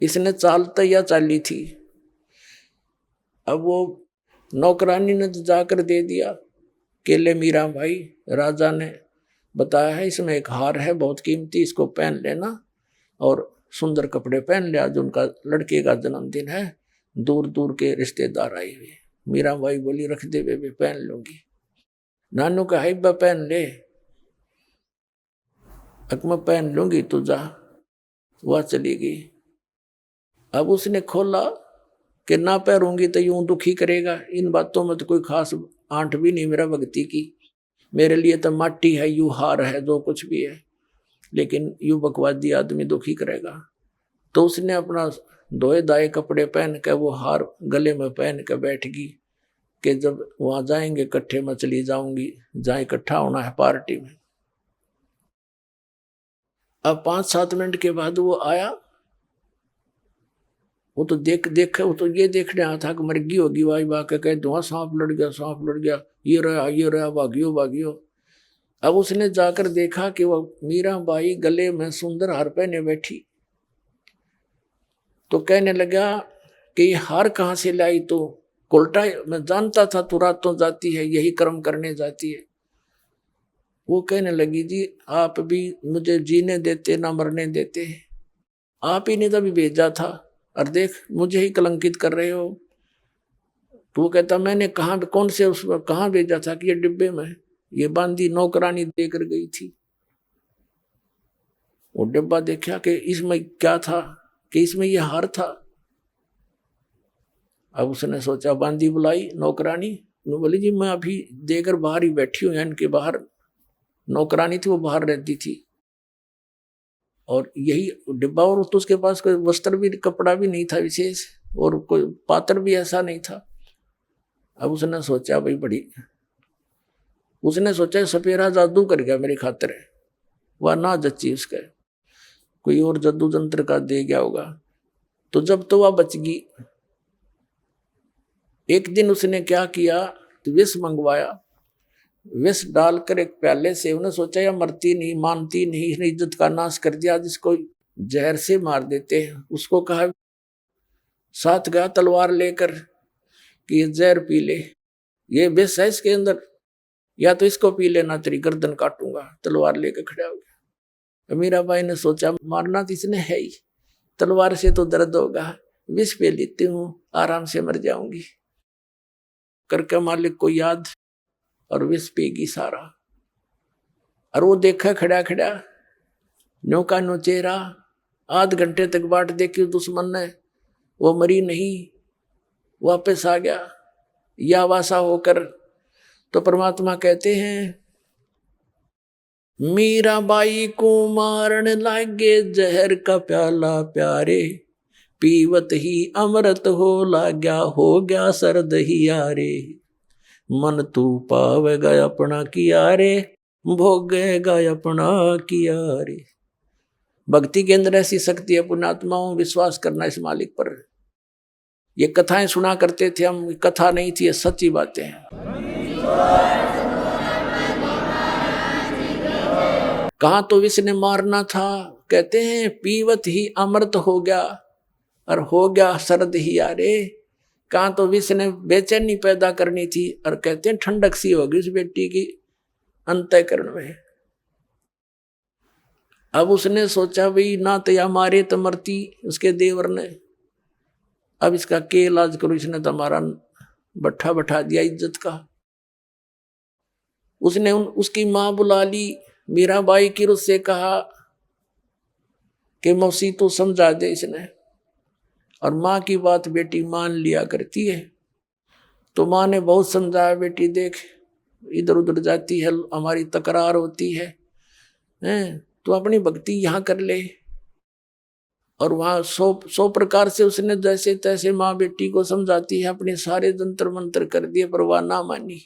इसने चाल तैयार चाली थी। अब वो नौकरानी ने तो जाकर दे दिया, केले मीरा भाई, राजा ने बताया है इसमें एक हार है बहुत कीमती, इसको पहन लेना और सुंदर कपड़े पहन ले, आज उनका लड़के का जन्मदिन है, दूर दूर के रिश्तेदार आए हुए। मीराबाई बोली रख दे बेबे, पहन लूंगी। नानू का हाइबा पहन ले, अकमा पहन लूंगी, तू जा। वह चली गई। अब उसने खोला कि ना पहनूंगी तो यूं दुखी करेगा, इन बातों में तो कोई खास आंट भी नहीं मेरा भक्ति की, मेरे लिए तो माटी है, यू हार है, जो कुछ भी है, लेकिन यू बकवादी आदमी दुखी करेगा। तो उसने अपना धोए दाए कपड़े पहन के वो हार गले में पहन के बैठ गई कि जब वहां जाएंगे इकट्ठे में चली जाऊंगी, जहां इकट्ठा होना है पार्टी में। अब 5-7 मिनट के बाद वो आया, वो तो वो तो ये देखने आया था कि मर्गी होगी, वाई वाह के कह दो सांप लड़ गया, सांप लड़ गया, ये रहा, भागियो भागियो। अब उसने जाकर देखा कि वो मीराबाई गले में सुंदर हार पहने बैठी, तो कहने लगा कि ये हार कहाँ से लाई, तो कोल्टा मैं जानता था तू रातों जाती है, यही कर्म करने जाती है। वो कहने लगी जी आप भी मुझे जीने देते ना मरने देते, आप ही ने तभी भेजा था, और देख मुझे ही कलंकित कर रहे हो। तो वो कहता मैंने कहाँ, कौन से उसमें कहाँ भेजा था, कि ये डिब्बे में, ये बांदी नौकरानी देकर गई थी। वो डिब्बा देखा कि इसमें क्या था, कि इसमें ये हार था। अब उसने सोचा, बांदी बुलाई नौकरानी, बोली जी मैं अभी देकर बाहर ही बैठी हूँ, इनके बाहर नौकरानी थी, वो बाहर रहती थी, और यही डिब्बा, और तो उसके पास कोई वस्त्र भी, कपड़ा भी नहीं था विशेष, और कोई पात्र भी ऐसा नहीं था। अब उसने सोचा भाई बड़ी, उसने सोचा सपेरा जादू कर गया मेरी खातिर, वह ना जच्ची उसका, कोई और जादू जंत्र का दे गया होगा। तो जब तो वह बच गई, एक दिन उसने क्या किया, तो विष मंगवाया, विष डालकर एक प्याले से, उन्हें सोचा या मरती नहीं, मानती नहीं, इसने इज्जत का नाश कर दिया, जिसको जहर से मार देते हैं। उसको कहा, साथ गया तलवार लेकर कि ये जहर पी ले, ये विष है इसके अंदर, या तो इसको पी लेना, तेरी गर्दन काटूंगा। तलवार लेकर खड़ा हो गया। मीराबाई ने सोचा मारना तो इसने है ही, तलवार से तो दर्द होगा, विष पे लेती हूँ, आराम से मर जाऊंगी। करके मालिक को याद, और विष पेगी सारा। और वो देखा खड़ा खड़ा, न्यों का नो चेहरा, आध घंटे तक बाट देखी दुश्मन ने, वो मरी नहीं, वापस आ गया या वासा होकर। तो परमात्मा कहते हैं, मीराबाई को मारन लागे जहर का प्याला प्यारे, पीवत ही अमृत हो लाग्या, हो गया सर्द ही यारे, मन तू पावेगा अपना किया रे, भोगेगा अपना किया रे। भक्ति के अंदर ऐसी शक्ति है पुण्यात्माओं, विश्वास करना इस मालिक पर। ये कथाएं सुना करते थे हम, कथा नहीं थी, ये सच्ची बातें हैं। कहाँ तो विष ने मारना था, कहते हैं पीवत ही अमृत हो गया, और हो गया सर्द ही यारे। कहाँ तो विष ने बेचैनी पैदा करनी थी, और कहते हैं ठंडक सी होगी उस बेटी की अंतःकरण में। अब उसने सोचा भाई ना तो या मारे तो मरती, उसके देवर ने, अब इसका के इलाज करो, इसने तो हमारा बट्ठा बैठा दिया इज्जत का। उसने उसकी माँ बुला ली, मीराबाई की उससे कहा कि मौसी तो समझा दे इसने, और माँ की बात बेटी मान लिया करती है। तो माँ ने बहुत समझाया, बेटी देख इधर उधर जाती है, हमारी तकरार होती है, तो अपनी भक्ति यहाँ कर ले। और वहाँ 100 प्रकार से उसने जैसे तैसे माँ बेटी को समझाती है, अपने सारे जंतर मंत्र कर दिए, पर वह ना मानी।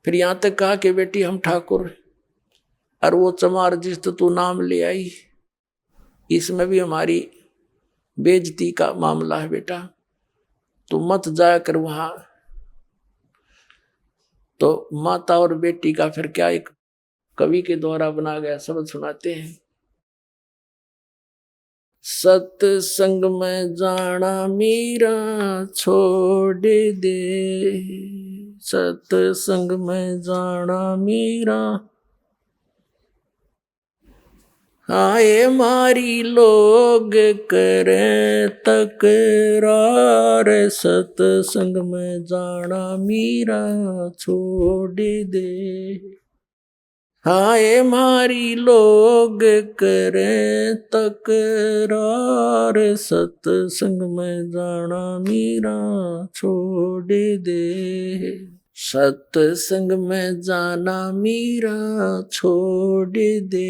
फिर यहाँ तक कहा कि बेटी हम ठाकुर, और वो चमार जिस तो तू नाम ले आई, इसमें भी हमारी बेइज्जती का मामला है बेटा, तू मत जाया कर वहां। तो माता और बेटी का फिर क्या एक कवि के द्वारा बना गया शब्द सुनाते हैं। सत्संग में जाना मीरा छोड़ दे, सत्संग में जाना मीरा। आए मारी लोग करें तकरार, सत्संग में जाना मीरा छोड़ दे। आए मारी लोग करें तकरार, सत्संग में जाना मीरा छोड़ दे। सत्संग में जाना मीरा छोड़ दे।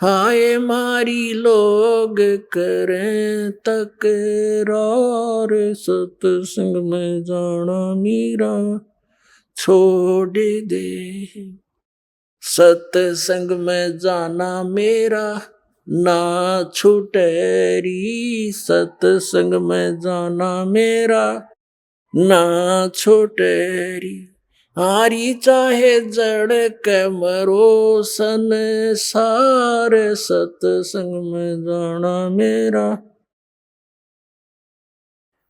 हाय मारी लोग करें तकरार, सत्संग में जाना मीरा छोड़ दे। सत्संग में जाना मेरा ना छूटेरी, सत्संग में जाना मेरा ना छूटेरी। हारी चाहे जड़ के मरो संसार, सत्संग में जाना मेरा।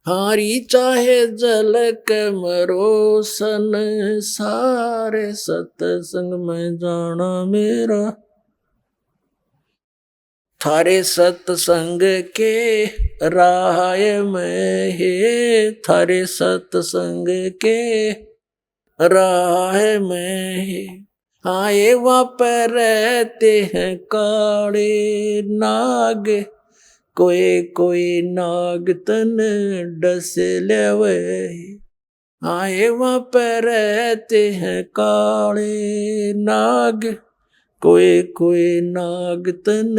हारी चाहे जल के मरो संसार, सत्संग में जाना मेरा। थारे सत्संग के राह में है, थारे सत्संग के राह में है। आए वहाँ पर रहते हैं काले नाग, कोई कोई नाग तन डस लेवे। आए वहाँ पर रहते हैं काले नाग, कोई कोई नाग तन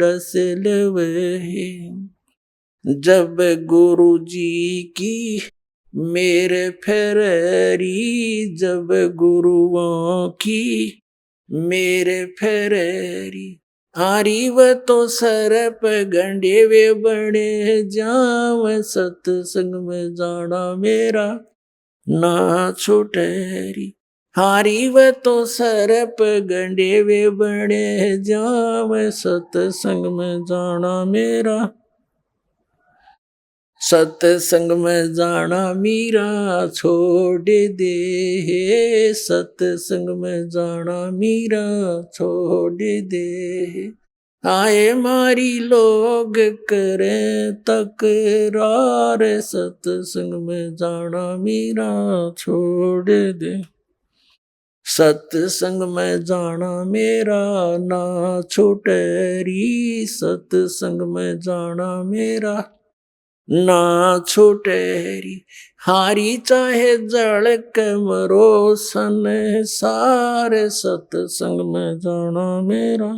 डस लेवे। जब गुरु जी की मेरे फेरी, जब गुरुओं की मेरे फेरी। हारी व तो सर पे गंडे वे बने जाव, सत्संग में जाना मेरा ना छूटेरी। हारी व तो सर पे गंडे वे बने जाव, सत्संग में जाना मेरा। सत्संग में जाना मीरा छोड़ दे, सत्संग में जाना मीरा छोड़ दे। आए मारी लोग करें तकरार, सत्संग में जाना मीरा छोड़ दे। सत्संग में जाना मेरा ना छूटेरी, सत्संग में जाना मेरा ना छूटेरी। हारी चाहे जड़ के मरो संसार, सत्संग में जाना मेरा।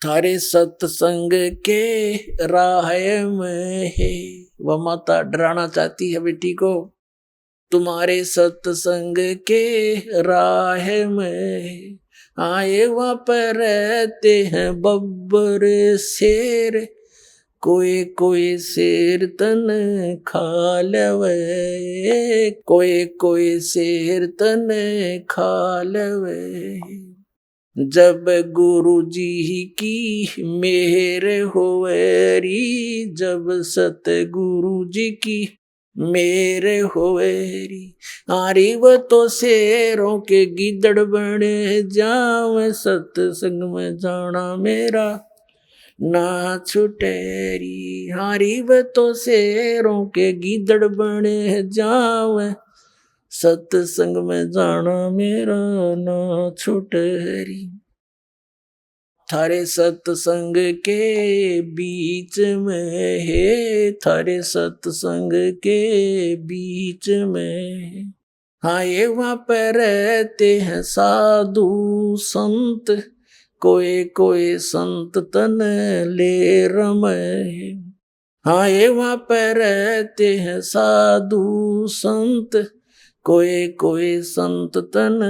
थारे सत्संग के राह में है। वह माता डराना चाहती है बेटी को, तुम्हारे सत्संग के राह में आए वहाँ पर रहते हैं बब्बर शेर, कोई कोई शेर तन खा लेवे, कोई कोई शेर तन खा लेवे। जब गुरु जी की मेहर होवेरी, जब सतगुरु जी की मेरे होवेरी। आरी वो तो शेरों के गिदड़ बने जाव, सत्संग में जाना मेरा ना छुटेरी। हारी व तो शेरों के गिदड़ बने जाव, सत्संग में जाना मेरा ना छुटेरी। थारे सत्संग के बीच में है, थारे सत्संग के बीच में। हाँ ये वहाँ पर रहते हैं साधु संत, कोई कोई संत तन ले रमे। हाँ ये वहाँ पर रहते हैं साधु संत, कोई कोई संत तन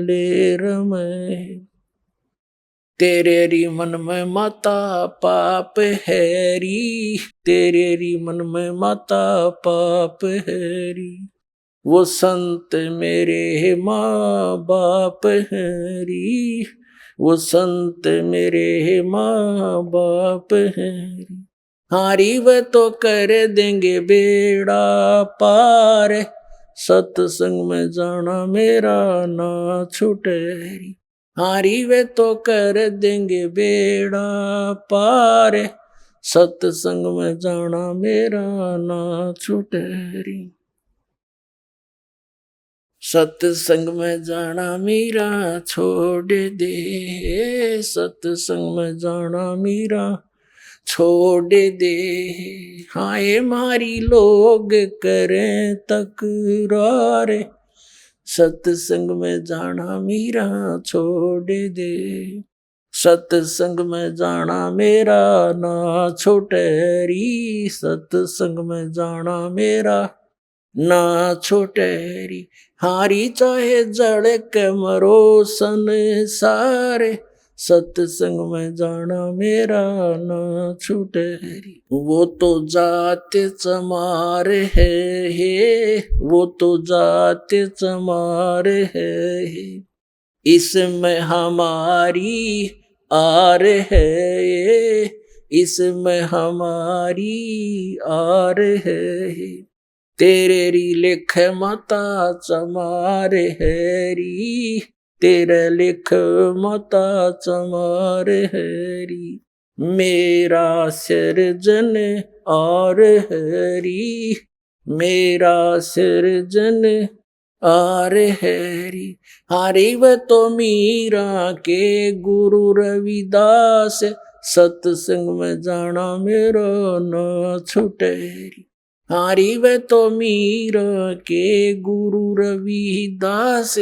ले रमे। तेरे री मन में माता पाप हैरी, तेरे री मन में माता पाप हैरी। वो संत मेरे माँ बाप हैरी, वो संत मेरे माँ बाप हैरी। हारी व तो कर देंगे बेड़ा पार, सत्संग में जाना मेरा ना छूटे री। हारी वे तो कर देंगे बेड़ा पार, सत्संग में जाना मेरा ना छूटे री। सत्संग में जाना मेरा छोड़ दे, सत्संग में जाना मेरा छोड़ दे। हाय मारी लोग करें तकरार, सत्संग में जाना मेरा छोड़ दे। सत्संग में जाना मेरा ना छूटे री, सत्संग में जाना मेरा ना छूटे री। हारी चाहे जड़ के मरो संसार, सत्संग में जाना मेरा ना छूटे री। वो तो जात चमार है, वो तो जात चमार है, इसमें हमारी आर है, इसमें हमारी आर है। तेरे री लिख माता चमार है री, तेरे लिख माता चमार है री। मेरा सिरजन और है री, मेरा सिरजन आर है री। हारी व तो मीरा के गुरु रविदास, सत्संग में जाना मेरा ना छूटे री। हारी व तो मीरा के गुरु रविदास,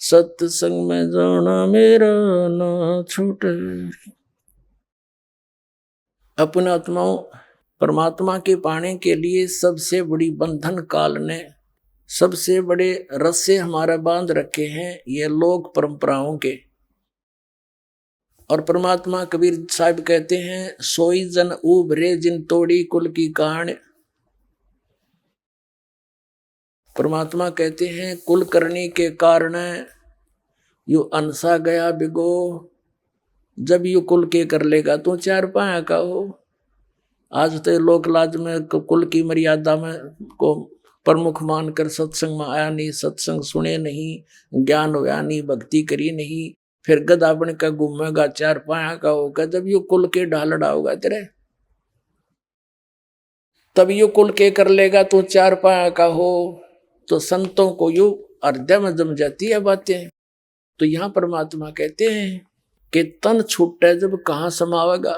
सत्संग में जाना मेरा ना छूटे री। अपने आत्माओं परमात्मा के पाने के लिए सबसे बड़ी बंधन काल ने सबसे बड़े रस्से हमारा बांध रखे हैं, ये लोक परंपराओं के। और परमात्मा कबीर साहब कहते हैं, सोई जन उभरे जिन तोड़ी कुल की कान। परमात्मा कहते हैं कुल करने के कारण यू अनसा गया बिगो, जब यू कुल के कर लेगा तो चार पाया का हो। आज तो लोक लाज में कुल की मर्यादा में को प्रमुख मानकर सत्संग में आया नहीं, सत्संग सुने नहीं, ज्ञान होया नहीं, भक्ति करी नहीं, फिर गधा बन का घूमेगा, चार पाया का होगा। जब यू कुल के ढालड़ा होगा तेरे, तब यू कुल के कर लेगा तो चार पाया का हो। तो संतों को यू हृदय में जम जाती है बातें। तो यहां परमात्मा कहते हैं कि तन छूटे जब कहां समावेगा,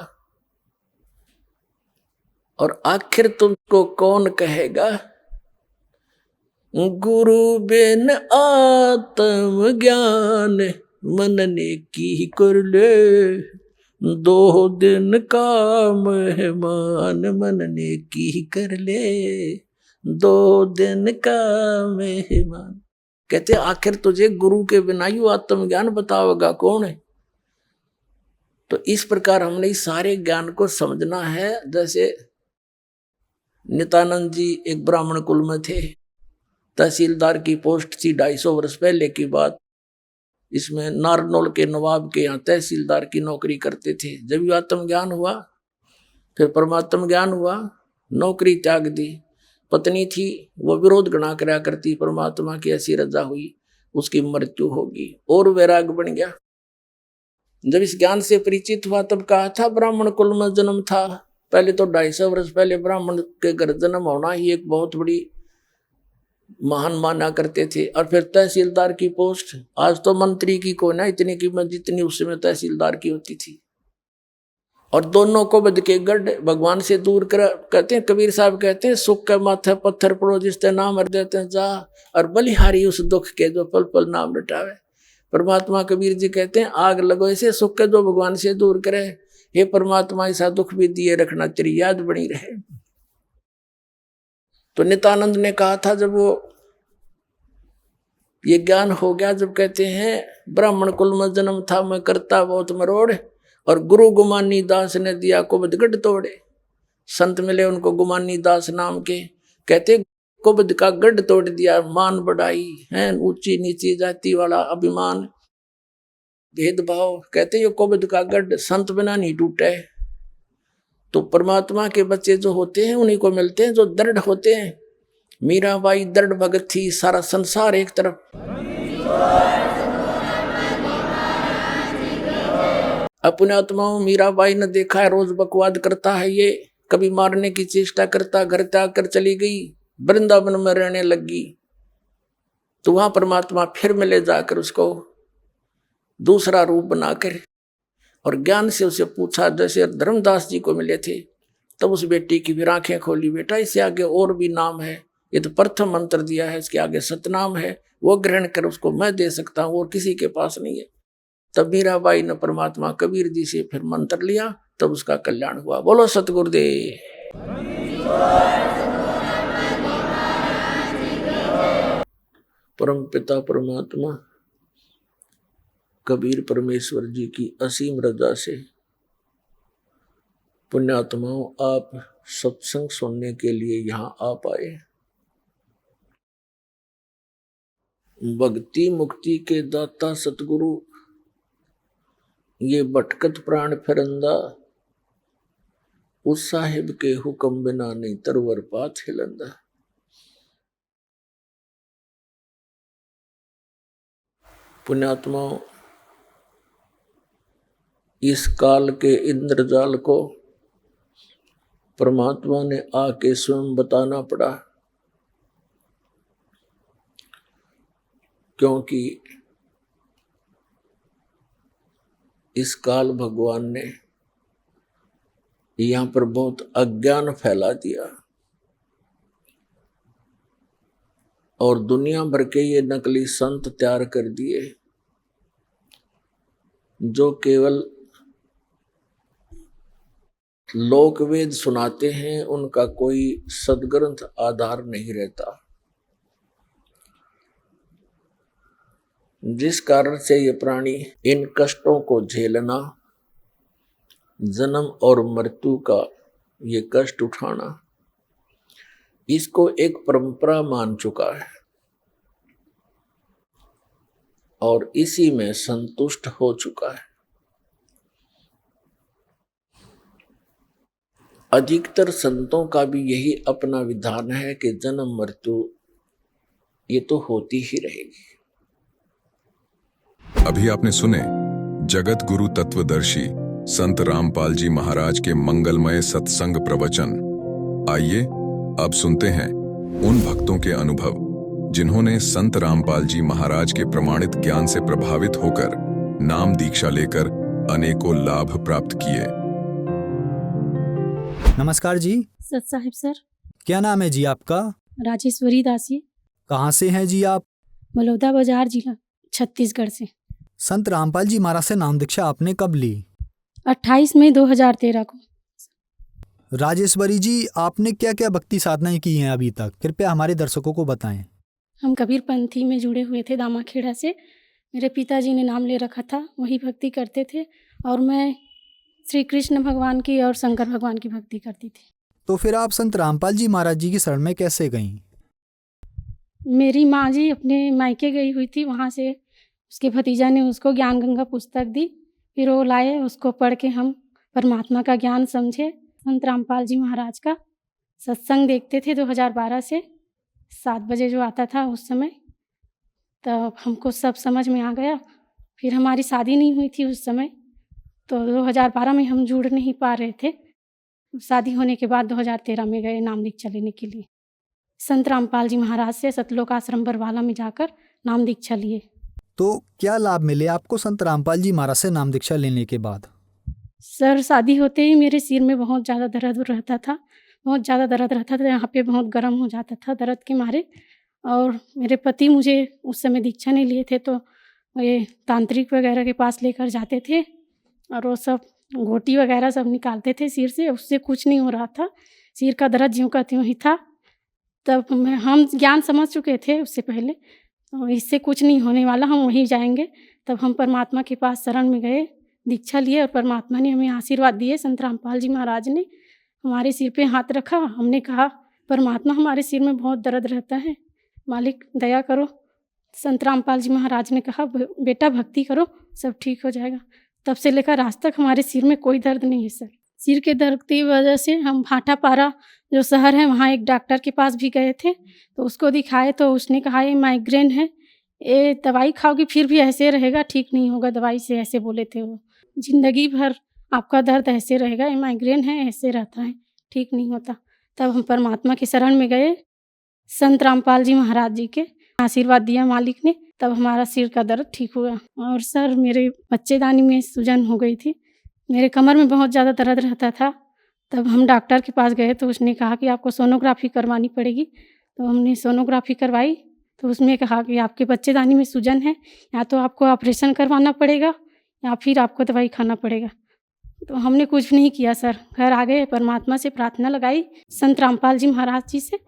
और आखिर तुमको कौन कहेगा। गुरु बिन आत्म ज्ञान मनने की कर ले, दो दिन का मेहमान मनने की कर ले, दो दिन का मेहमान। कहते आखिर तुझे गुरु के बिना यू आत्म ज्ञान बताओगा कौन है। तो इस प्रकार हमने इस सारे ज्ञान को समझना है। जैसे नित्यानंद जी एक ब्राह्मण कुल में थे, तहसीलदार की पोस्ट थी 250 वर्ष पहले की बात। इसमें नारनौल के नवाब के यहाँ तहसीलदार की नौकरी करते थे। जब ये आत्म ज्ञान हुआ, फिर परमात्म ज्ञान हुआ, नौकरी त्याग दी। पत्नी थी, वो विरोध गणा करा करती, परमात्मा की ऐसी रजा हुई, उसकी मृत्यु होगी और वैराग बन गया। जब इस ज्ञान से परिचित हुआ तब कहा था ब्राह्मण कुल में जन्म था। पहले तो 250 वर्ष पहले ब्राह्मण के घर जन्म होना ही एक बहुत बड़ी महान माना करते थे। और फिर तहसीलदार की पोस्ट, आज तो मंत्री की को ना इतनी कीमत जितनी उस समय तहसीलदार की होती थी। और दोनों को बद के गढ़ भगवान से दूर कर, कहते हैं कबीर साहब कहते हैं, सुख के माथे पत्थर पड़ो जिसते नाम हर देते हैं जा, और बलिहारी उस दुख के जो पल पल नाम रटावे। परमात्मा कबीर जी कहते हैं आग लगो ऐसे सुख के जो भगवान से दूर करे, हे परमात्मा ऐसा दुख भी दिए रखना तेरी याद बनी रहे। तो नित्यानंद ने कहा था जब वो ये ज्ञान हो गया, जब कहते हैं ब्राह्मण कुल में जन्म था मैं करता बहुत मरोड़, और गुरु गुमानी दास ने दिया कुबद गढ़ तोड़े। संत मिले उनको गुमानी दास नाम के, कहते कुबद का गढ़ तोड़ दिया। मान बढ़ाई है, ऊंची नीची जाति वाला अभिमान भेदभाव, कहते ये कुबद का गढ़ संत बिना नहीं टूटे। तो परमात्मा के बच्चे जो होते हैं उन्हीं को मिलते हैं जो दृढ़ होते हैं, मीराबाई दृढ़ भगत थी, सारा संसार एक तरफ। अपने आत्माओं मीराबाई ने देखा है रोज बकवाद करता है, ये कभी मारने की चेष्टा करता, घर त्याग कर चली गई, वृंदावन में रहने लगी। तो वहां परमात्मा फिर मिले जाकर उसको दूसरा रूप बनाकर, और ज्ञान से उसे पूछा, जैसे धर्मदास जी को मिले थे। तब उस बेटी की फिर आंखें खोली, बेटा इससे आगे और भी नाम है, ये तो प्रथम मंत्र दिया है, इसके आगे सतनाम है, वो ग्रहण कर, उसको मैं दे सकता हूँ और किसी के पास नहीं है। तब मीराबाई ने परमात्मा कबीर जी से फिर मंत्र लिया, तब उसका कल्याण हुआ। बोलो सतगुरुदेव। परम पिता परमात्मा कबीर परमेश्वर जी की असीम रजा से पुण्यात्माओं आप सत्संग सुनने के लिए यहाँ आ पाए। भक्ति मुक्ति के दाता सतगुरु, ये भटकत प्राण फिरंदा, उस साहिब के हुक्म बिना नहीं तरवर पात हिलंदा। पुण्यात्माओं, इस काल के इंद्रजाल को परमात्मा ने आके स्वयं बताना पड़ा, क्योंकि इस काल भगवान ने यहाँ पर बहुत अज्ञान फैला दिया और दुनिया भर के ये नकली संत तैयार कर दिए जो केवल लोक वेद सुनाते हैं, उनका कोई सदग्रंथ आधार नहीं रहता, जिस कारण से ये प्राणी इन कष्टों को झेलना, जन्म और मृत्यु का ये कष्ट उठाना, इसको एक परंपरा मान चुका है और इसी में संतुष्ट हो चुका है। अधिकतर संतों का भी यही अपना विधान है कि जन्म मृत्यु ये तो होती ही रहेगी। अभी आपने सुने जगत गुरु तत्वदर्शी संत रामपाल जी महाराज के मंगलमय सत्संग प्रवचन। आइए अब सुनते हैं उन भक्तों के अनुभव जिन्होंने संत रामपाल जी महाराज के प्रमाणित ज्ञान से प्रभावित होकर नाम दीक्षा लेकर अनेकों लाभ प्राप्त किए। नमस्कार जी। सत साहिब सर। क्या नाम है जी आपका? राजेश्वरी दासी। कहाँ से हैं जी आप? बलौदा बाजार जिला छत्तीसगढ़ से। संत रामपाल जी महाराज से नाम दीक्षा आपने कब ली? 28 मई 2013 को। राजेश्वरी जी, आपने क्या क्या भक्ति साधनाएं की हैं अभी तक, कृपया हमारे दर्शकों को बताएं। हम कबीर पंथी में जुड़े हुए थे दामाखेड़ा से। मेरे पिताजी ने नाम ले रखा था, वही भक्ति करते थे और मैं श्री कृष्ण भगवान की और शंकर भगवान की भक्ति करती थी। तो फिर आप संत रामपाल जी महाराज जी की शरण में कैसे गईं? मेरी माँ जी अपने मायके गई हुई थी, वहाँ से उसके भतीजा ने उसको ज्ञान गंगा पुस्तक दी, फिर वो लाए, उसको पढ़ के हम परमात्मा का ज्ञान समझे। संत रामपाल जी महाराज का सत्संग देखते थे 2012 से 7 बजे जो आता था उस समय, तब हमको सब समझ में आ गया। फिर हमारी शादी नहीं हुई थी उस समय, तो 2012 में हम जुड़ नहीं पा रहे थे। शादी होने के बाद 2013 में गए नाम दीक्षा लेने के लिए। संत रामपाल जी महाराज से सतलोक आश्रम बरवाला में जाकर नाम दीक्षा लिए। तो क्या लाभ मिले आपको संत रामपाल जी महाराज से नाम दीक्षा लेने के बाद? सर, शादी होते ही मेरे सिर में बहुत ज़्यादा दर्द रहता था, बहुत ज़्यादा दर्द रहता था, यहाँ पे बहुत गर्म हो जाता था दर्द के मारे। और मेरे पति मुझे उस समय दीक्षा नहीं लिए थे, तो ये तांत्रिक वगैरह के पास लेकर जाते थे और वो सब घोटी वगैरह सब निकालते थे सिर से, उससे कुछ नहीं हो रहा था, सिर का दर्द ज्यों का त्यों ही था। तब हम ज्ञान समझ चुके थे उससे पहले, तो इससे कुछ नहीं होने वाला, हम वहीं जाएंगे। तब हम परमात्मा के पास शरण में गए, दीक्षा लिए और परमात्मा ने हमें आशीर्वाद दिए। संत रामपाल जी महाराज ने हमारे सिर पे हाथ रखा, हमने कहा परमात्मा हमारे सिर में बहुत दर्द रहता है, मालिक दया करो। संत रामपाल जी महाराज ने कहा बेटा भक्ति करो, सब ठीक हो जाएगा। तब से लेकर आज तक हमारे सिर में कोई दर्द नहीं है सर। सिर के दर्द की वजह से हम भाटापारा जो शहर है वहाँ एक डॉक्टर के पास भी गए थे, तो उसको दिखाए तो उसने कहा ये माइग्रेन है, ये दवाई खाओगी फिर भी ऐसे रहेगा, ठीक नहीं होगा दवाई से, ऐसे बोले थे वो। ज़िंदगी भर आपका दर्द ऐसे रहेगा, ये माइग्रेन है, ऐसे रहता है, ठीक नहीं होता। तब हम परमात्मा के शरण में गए, संत रामपाल जी महाराज जी के आशीर्वाद दिया मालिक ने, तब हमारा सिर का दर्द ठीक हुआ। और सर मेरे बच्चेदानी में सूजन हो गई थी, मेरे कमर में बहुत ज़्यादा दर्द रहता था। तब हम डॉक्टर के पास गए तो उसने कहा कि आपको सोनोग्राफी करवानी पड़ेगी, तो हमने सोनोग्राफी करवाई तो उसमें कहा कि आपके बच्चेदानी में सूजन है, या तो आपको ऑपरेशन करवाना पड़ेगा या फिर आपको दवाई खाना पड़ेगा। तो हमने कुछ नहीं किया सर, घर आ गए, परमात्मा से प्रार्थना लगाई संत रामपाल जी महाराज जी से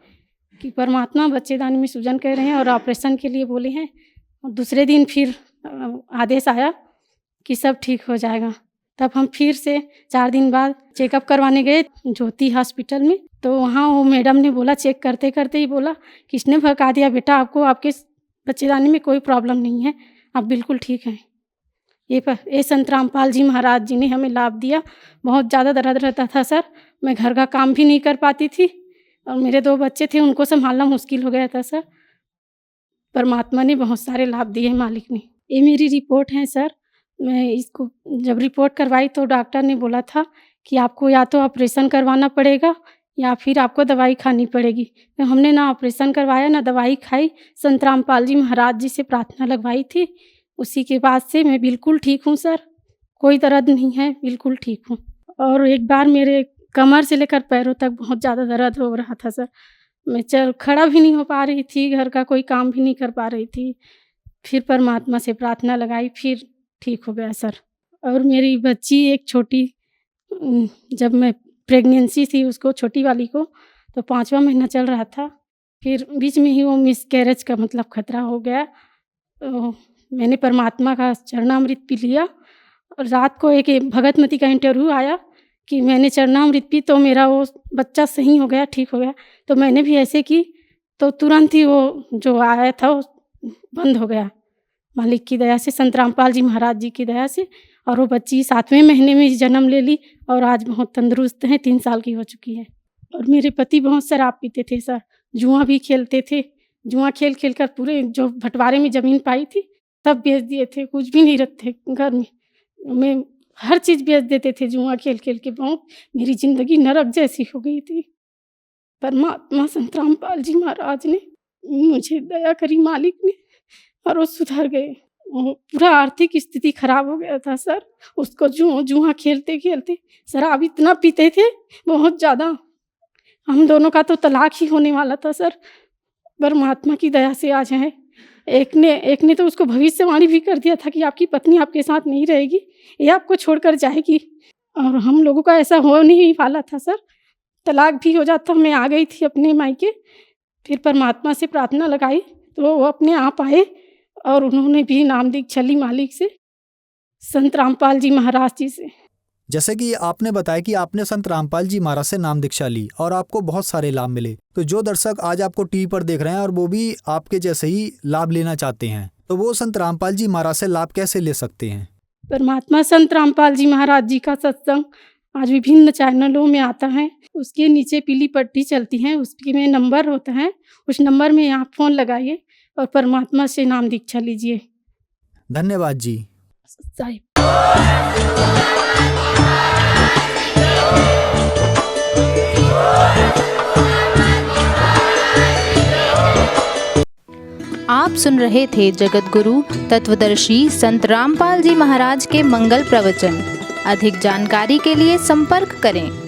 कि परमात्मा बच्चेदानी में सूजन कह रहे हैं और ऑपरेशन के लिए बोले हैं। और दूसरे दिन फिर आदेश आया कि सब ठीक हो जाएगा। तब हम फिर से 4 दिन बाद चेकअप करवाने गए ज्योति हॉस्पिटल में, तो वहाँ वो मैडम ने बोला, चेक करते करते ही बोला, किसने भगा दिया बेटा आपको, आपके बच्चेदानी में कोई प्रॉब्लम नहीं है, आप बिल्कुल ठीक हैं। ये संत रामपाल जी महाराज जी ने हमें लाभ दिया। बहुत ज़्यादा दर्द रहता था सर, मैं घर का काम भी नहीं कर पाती थी और मेरे 2 बच्चे थे, उनको संभालना मुश्किल हो गया था सर। परमात्मा ने बहुत सारे लाभ दिए मालिक ने। ये मेरी रिपोर्ट है सर, मैं इसको जब रिपोर्ट करवाई तो डॉक्टर ने बोला था कि आपको या तो ऑपरेशन करवाना पड़ेगा या फिर आपको दवाई खानी पड़ेगी। तो हमने ना ऑपरेशन करवाया ना दवाई खाई, संत रामपाल जी महाराज जी से प्रार्थना लगवाई थी, उसी के बाद से मैं बिल्कुल ठीक हूँ सर, कोई दर्द नहीं है, बिल्कुल ठीक हूँ। और एक बार मेरे कमर से लेकर पैरों तक बहुत ज़्यादा दर्द हो रहा था सर, मैं खड़ा भी नहीं हो पा रही थी, घर का कोई काम भी नहीं कर पा रही थी। फिर परमात्मा से प्रार्थना लगाई, फिर ठीक हो गया सर। और मेरी बच्ची एक छोटी, जब मैं प्रेगनेंसी थी उसको, छोटी वाली को, तो 5वां महीना चल रहा था, फिर बीच में ही वो मिसकैरेज का मतलब खतरा हो गया। तो मैंने परमात्मा का चरणामृत पी लिया और रात को एक भगतमती का इंटरव्यू आया कि मैंने चरणामृत पी तो मेरा वो बच्चा सही हो गया, ठीक हो गया। तो मैंने भी ऐसे की तो तुरंत ही वो जो आया था वो बंद हो गया मालिक की दया से, संत रामपाल जी महाराज जी की दया से। और वो बच्ची 7वें महीने में जन्म ले ली और आज बहुत तंदुरुस्त हैं, 3 साल की हो चुकी है। और मेरे पति बहुत शराब पीते थे सर, जुआ भी खेलते थे, जुआ खेल खेल कर पूरे जो बंटवारे में ज़मीन पाई थी सब बेच दिए थे, कुछ भी नहीं रखते घर में हर चीज़ बेच देते थे जुआ खेल खेल के। बहुत मेरी ज़िंदगी नरक जैसी हो गई थी। परमात्मा संत रामपाल जी महाराज ने मुझे दया करी मालिक ने, और वो सुधर गए। पूरा आर्थिक स्थिति खराब हो गया था सर, उसको जुआ खेलते खेलते शराब इतना पीते थे बहुत ज़्यादा, हम दोनों का तो तलाक ही होने वाला था सर। परमात्मा की दया से आज है। एक ने तो उसको भविष्यवाणी भी कर दिया था कि आपकी पत्नी आपके साथ नहीं रहेगी, ये आपको छोड़कर जाएगी। और हम लोगों का ऐसा हो नहीं वाला था सर, तलाक भी हो जाता। मैं आ गई थी अपने मायके, फिर परमात्मा से प्रार्थना लगाई तो वो अपने आप आए और उन्होंने भी नाम दीक्षा ली मालिक से, संत रामपाल जी महाराज जी से। जैसे कि आपने बताया कि आपने संत रामपाल जी महाराज से नाम दीक्षा ली और आपको बहुत सारे लाभ मिले, तो जो दर्शक आज आपको टीवी पर देख रहे हैं और वो भी आपके जैसे ही लाभ लेना चाहते हैं, तो वो संत रामपाल जी महाराज से लाभ कैसे ले सकते हैं? परमात्मा संत रामपाल जी महाराज जी का सत्संग आज विभिन्न चैनलों में आता है, उसके नीचे पीली पट्टी चलती है, उसमें नंबर होता है, उस नंबर में आप फ़ोन लगाइए और परमात्मा से नाम दीक्षा लीजिए। धन्यवाद जी। आप सुन रहे थे जगत गुरु तत्वदर्शी संत रामपाल जी महाराज के मंगल प्रवचन। अधिक जानकारी के लिए संपर्क करें